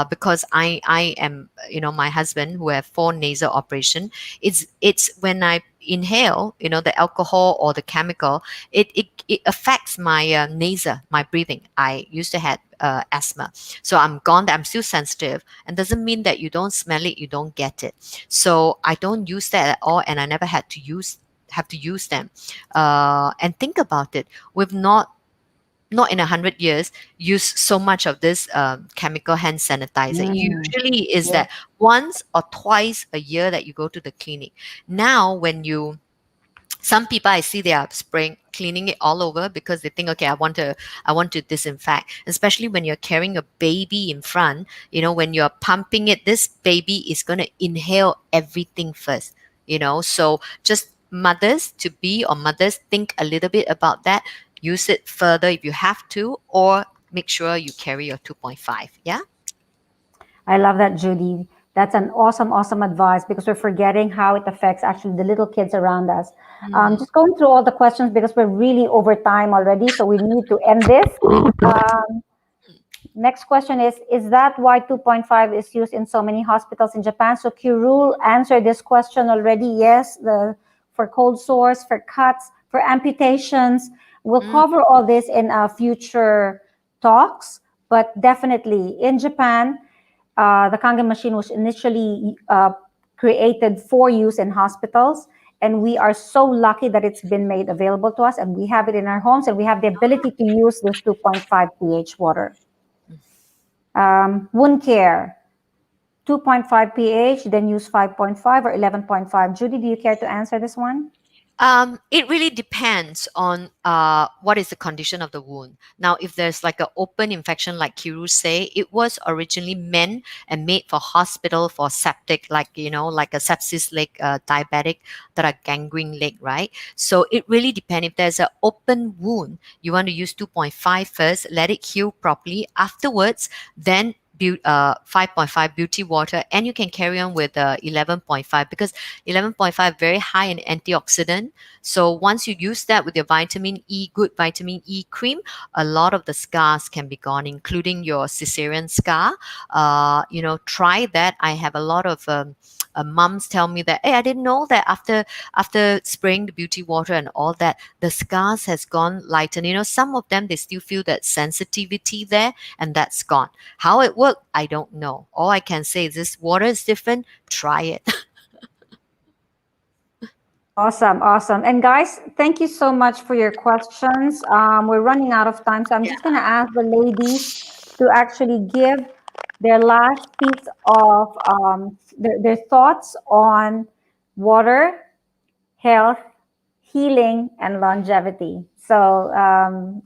Because I am, my husband who have 4 nasal operation, it's when I inhale, the alcohol or the chemical, it affects my nasal, my breathing. I used to have asthma, so I'm still sensitive, and doesn't mean that you don't smell it, you don't get it. So I don't use that at all, and I never have to use them. And think about it, we've not in 100 years use so much of this chemical hand sanitizer. Usually is that once or twice a year that you go to the clinic. Now some people I see, they are spraying, cleaning it all over because they think, okay, I want to disinfect. Especially when you're carrying a baby in front, when you're pumping it, this baby is going to inhale everything first. So just mothers to be, or mothers, think a little bit about that. Use it further if you have to, or make sure you carry your 2.5. Yeah. I love that, Judy. That's an awesome advice because we're forgetting how it affects actually the little kids around us. Just going through all the questions because we're really over time already, so we need to end this. Next question is that why 2.5 is used in so many hospitals in Japan? So Kirul answered this question already. Yes, for cold sores, for cuts, for amputations. We'll cover all this in future talks, but definitely in Japan, the Kangen machine was initially created for use in hospitals, and we are so lucky that it's been made available to us, and we have it in our homes, and we have the ability to use this 2.5 pH water. Wound care, 2.5 pH, then use 5.5 or 11.5. Judy, do you care to answer this one? It really depends on what is the condition of the wound. Now, if there's like an open infection, like Kiru say, it was originally meant and made for hospital for septic, like like a sepsis leg, diabetic that are gangrene leg, right? So it really depends. If there's an open wound, you want to use 2.5 first, let it heal properly. Afterwards, then 5.5 beauty water, and you can carry on with 11.5, because 11.5 very high in antioxidant. So once you use that with your vitamin E, good vitamin E cream, a lot of the scars can be gone, including your cesarean scar. Try that. I have a lot of moms tell me that, hey, I didn't know that after spraying the beauty water and all that, the scars has gone lighter. Some of them, they still feel that sensitivity there, and that's gone. How it worked, I don't know. All I can say is this water is different. Try it. Awesome, awesome. And guys, thank you so much for your questions. We're running out of time, so I'm just going to ask the ladies to actually give their last piece of their thoughts on water, health, healing, and longevity. So,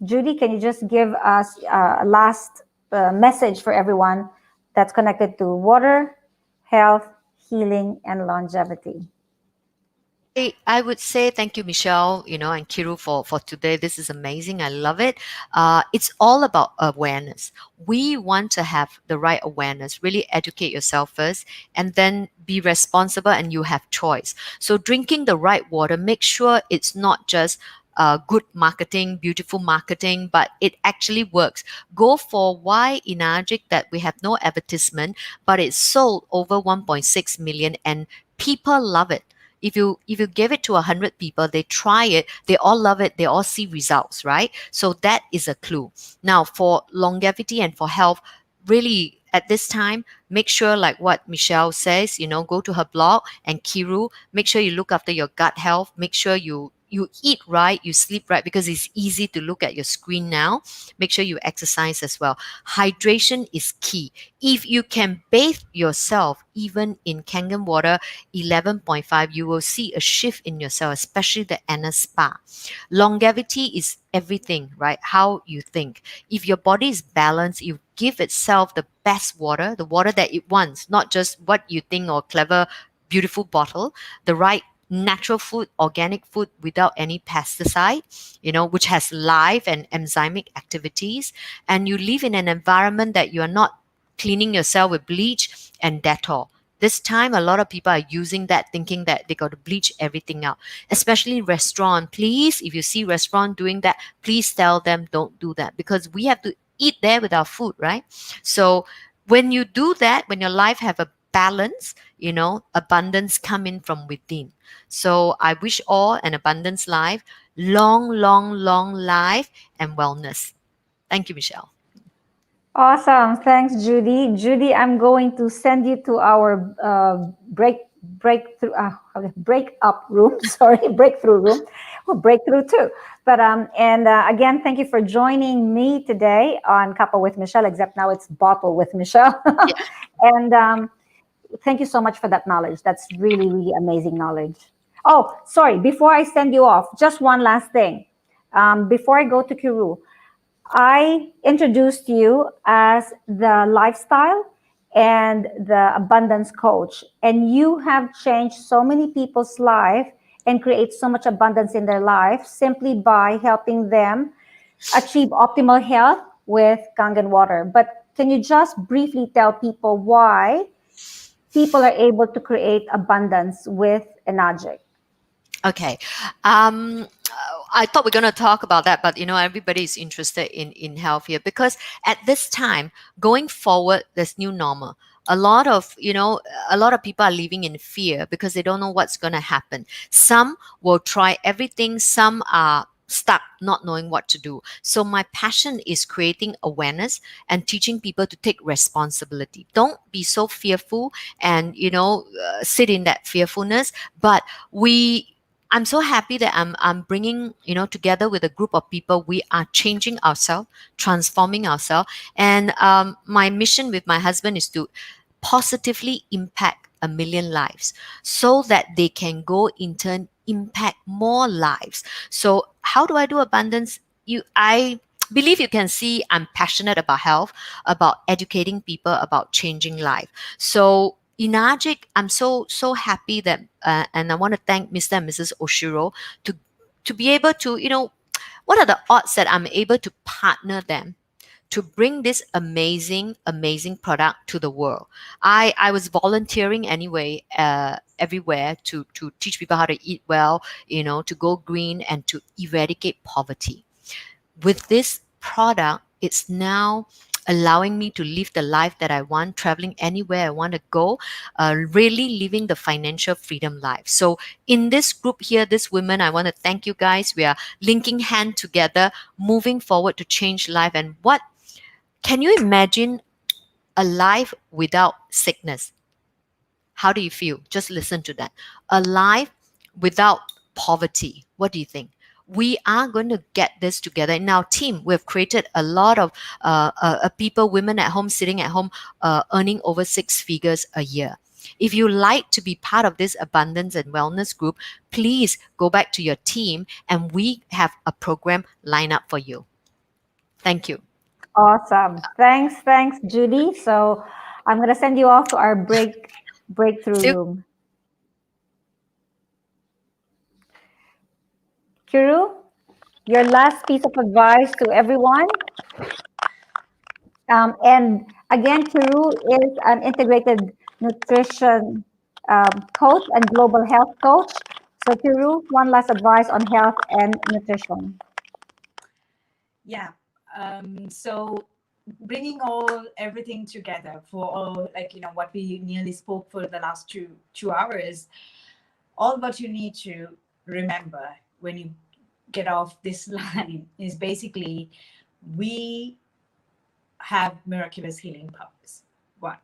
Judy, can you just give us a last message for everyone that's connected to water, health, healing, and longevity? I would say thank you, Michelle, and Kiru for today. This is amazing. I love it. It's all about awareness. We want to have the right awareness, really educate yourself first, and then be responsible, and you have choice. So drinking the right water, make sure it's not just good marketing, beautiful marketing, but it actually works. Go for why Inagic that we have no advertisement, but it's sold over 1.6 million and people love it. If you give it to 100 people, they try it, they all love it, they all see results, right? So that is a clue. Now, for longevity and for health, really at this time, make sure, like what Michelle says, go to her blog, and Kiru, make sure you look after your gut health. Make sure you eat right, you sleep right, because it's easy to look at your screen now. Make sure you exercise as well. Hydration is key. If you can bathe yourself, even in Kangen water, 11.5, you will see a shift in yourself, especially the inner spa. Longevity is everything, right? How you think. If your body is balanced, you give itself the best water, the water that it wants, not just what you think or clever, beautiful bottle, the right natural food, organic food without any pesticide, which has live and enzymic activities, and you live in an environment that you are not cleaning yourself with bleach and Dettol. This time, a lot of people are using that, thinking that they got to bleach everything out, especially restaurant. Please, if you see restaurant doing that, please tell them don't do that, because we have to eat there with our food, right? So when you do that, when your life have a balance, abundance come in from within. So I wish all an abundance life, long, long, long life and wellness. Thank you, Michelle. Awesome. Thanks, Judy. Judy, I'm going to send you to our break up room. Sorry, breakthrough room. Well, breakthrough too. But again, thank you for joining me today on Cuppa with Michelle. Except now it's Bottle with Michelle. Yeah. And thank you so much for that knowledge. That's really, really amazing knowledge. Oh, sorry. Before I send you off, just one last thing. Before I go to Kiru, I introduced you as the lifestyle and the abundance coach, and you have changed so many people's life and create so much abundance in their life simply by helping them achieve optimal health with Kangen water. But can you just briefly tell people why people are able to create abundance with Enagic? Okay. I thought we're going to talk about that, but everybody is interested in health here, because at this time, going forward, there's new normal. A lot of people are living in fear because they don't know what's going to happen. Some will try everything. Some are stuck not knowing what to do. So my passion is creating awareness and teaching people to take responsibility. Don't be so fearful and sit in that fearfulness. But I'm so happy that I'm bringing together with a group of people. We are changing ourselves, transforming ourselves, and my mission with my husband is to positively impact 1 million lives, so that they can go in turn impact more lives. So how do I do abundance? I believe you can see I'm passionate about health, about educating people, about changing life. So Inajik, I'm so happy that, and I want to thank Mr. and Mrs. Oshiro to be able to, what are the odds that I'm able to partner them to bring this amazing product to the world. I was volunteering anyway, everywhere to teach people how to eat well, to go green and to eradicate poverty. With this product, it's now allowing me to live the life that I want, traveling anywhere I want to go, really living the financial freedom life. So in this group here, this women, I want to thank you guys. We are linking hand together, moving forward to change life. And what can you imagine a life without sickness? How do you feel? Just listen to that. A life without poverty. What do you think? We are going to get this together. In our team, we've created a lot of people, women at home, sitting at home, earning over 6 figures a year. If you like to be part of this abundance and wellness group, please go back to your team and we have a program lined up for you. Thank you. Awesome. Thanks, Judy. So I'm going to send you off to our breakthrough See you. room. Kiru, your last piece of advice to everyone. And again, Kiru is an integrated nutrition coach and global health coach. So Kiru, one last advice on health and nutrition. Yeah. So bringing everything together for all, what we nearly spoke for the last two hours, all what you need to remember when you get off this line is basically we have miraculous healing powers. One,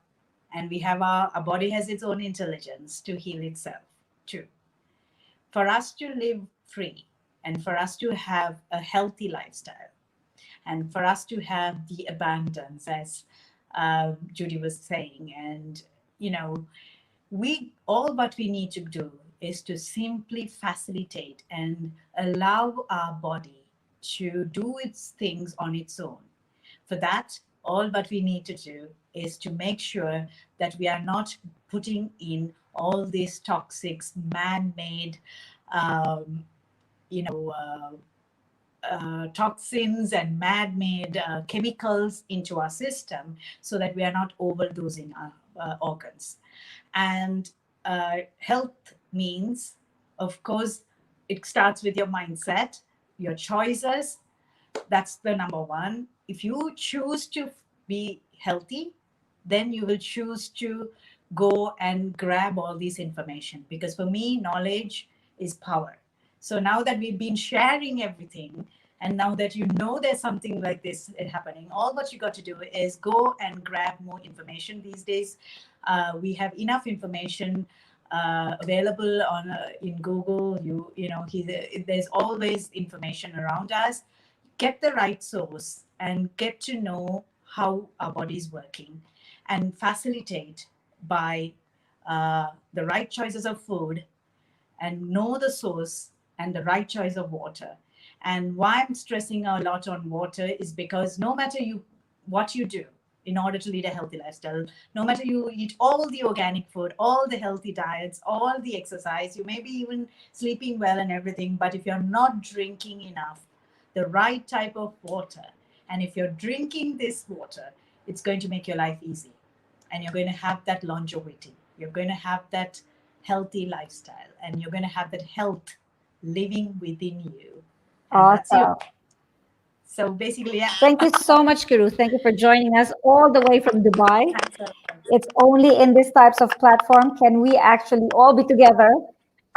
and we have our body has its own intelligence to heal itself. Two, for us to live free and for us to have a healthy lifestyle and for us to have the abundance, as Judy was saying, and we all what we need to do is to simply facilitate and allow our body to do its things on its own. For that, all what we need to do is to make sure that we are not putting in all these toxic, man-made, toxins and man-made chemicals into our system, so that we are not overdosing our organs. And health means, of course, it starts with your mindset, your choices. That's the number one. If you choose to be healthy, then you will choose to go and grab all this information, because for me, knowledge is power. So now that we've been sharing everything, and now that you know there's something like this happening, all what you got to do is go and grab more information. These days, we have enough information available on in Google. There's always information around us. Get the right source and get to know how our body is working, and facilitate by the right choices of food, and know the source and the right choice of water. And why I'm stressing a lot on water is because no matter what you do in order to lead a healthy lifestyle, no matter you eat all the organic food, all the healthy diets, all the exercise, you may be even sleeping well and everything, but if you're not drinking enough, the right type of water, and if you're drinking this water, it's going to make your life easy, and you're going to have that longevity, you're going to have that healthy lifestyle, and you're going to have that health living within you. And that's you. Awesome. So basically, yeah. Thank you so much, Kiru. Thank you for joining us all the way from Dubai. It's only in these types of platform can we actually all be together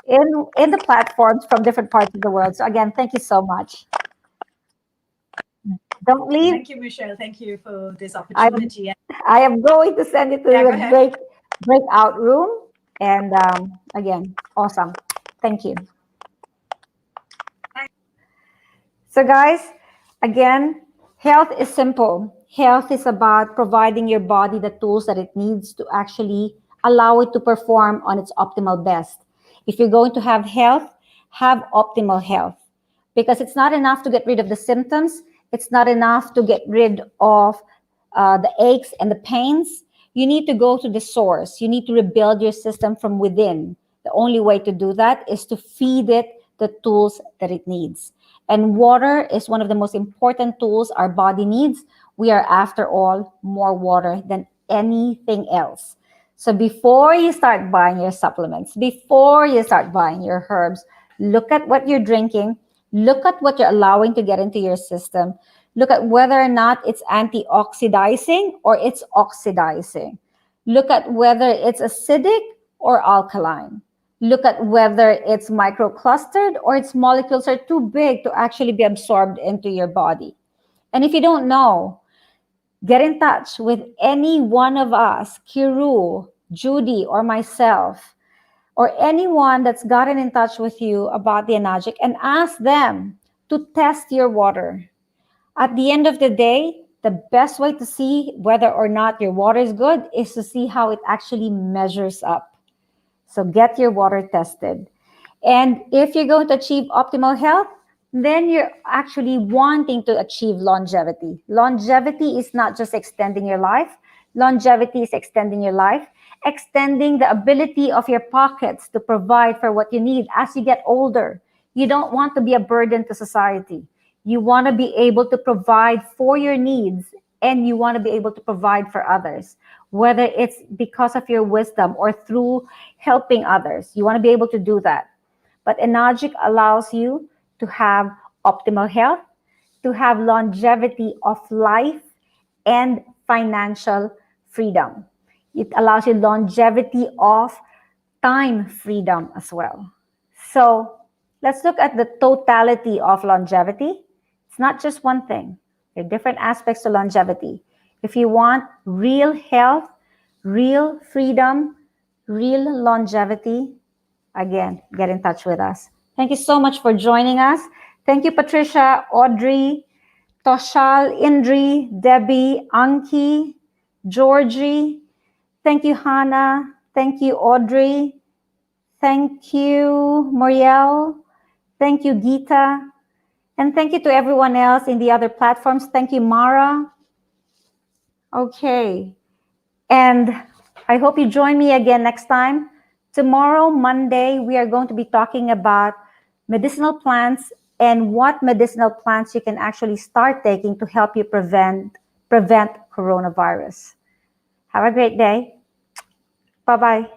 in the platforms from different parts of the world. So again, thank you so much. Don't leave. Thank you, Michelle. Thank you for this opportunity. I am going to send it to Yeah, go the ahead. breakout room. And again, awesome. Thank you. So guys, again, health is simple. Health is about providing your body the tools that it needs to actually allow it to perform on its optimal best. If you're going to have health, have optimal health. Because it's not enough to get rid of the symptoms. It's not enough to get rid of the aches and the pains. You need to go to the source. You need to rebuild your system from within. The only way to do that is to feed it the tools that it needs. And water is one of the most important tools our body needs. We are, after all, more water than anything else. So before you start buying your supplements, before you start buying your herbs, look at what you're drinking. Look at what you're allowing to get into your system. Look at whether or not it's antioxidizing or it's oxidizing. Look at whether it's acidic or alkaline. Look at whether it's microclustered or its molecules are too big to actually be absorbed into your body. And if you don't know, get in touch with any one of us, Kiru, Judy, or myself, or anyone that's gotten in touch with you about the Anagic, and ask them to test your water. At the end of the day, the best way to see whether or not your water is good is to see how it actually measures up. So get your water tested. And if you're going to achieve optimal health, then you're actually wanting to achieve longevity. Longevity is not just extending your life. Longevity is extending your life, extending the ability of your pockets to provide for what you need as you get older. You don't want to be a burden to society. You want to be able to provide for your needs, and you want to be able to provide for others, whether it's because of your wisdom or through helping others. You want to be able to do that. But Enagic allows you to have optimal health, to have longevity of life, and financial freedom. It allows you longevity of time freedom as well. So let's look at the totality of longevity. It's not just one thing. There are different aspects to longevity. If you want real health, real freedom, real longevity, again, get in touch with us. Thank you so much for joining us. Thank you, Patricia, Audrey, Toshal, Indri, Debbie, Anki, Georgie. Thank you, Hannah. Thank you, Audrey. Thank you, Muriel. Thank you, Geeta. And thank you to everyone else in the other platforms. Thank you, Mara. Okay. And I hope you join me again next time. Tomorrow, Monday, we are going to be talking about medicinal plants and what medicinal plants you can actually start taking to help you prevent coronavirus. Have a great day. Bye-bye.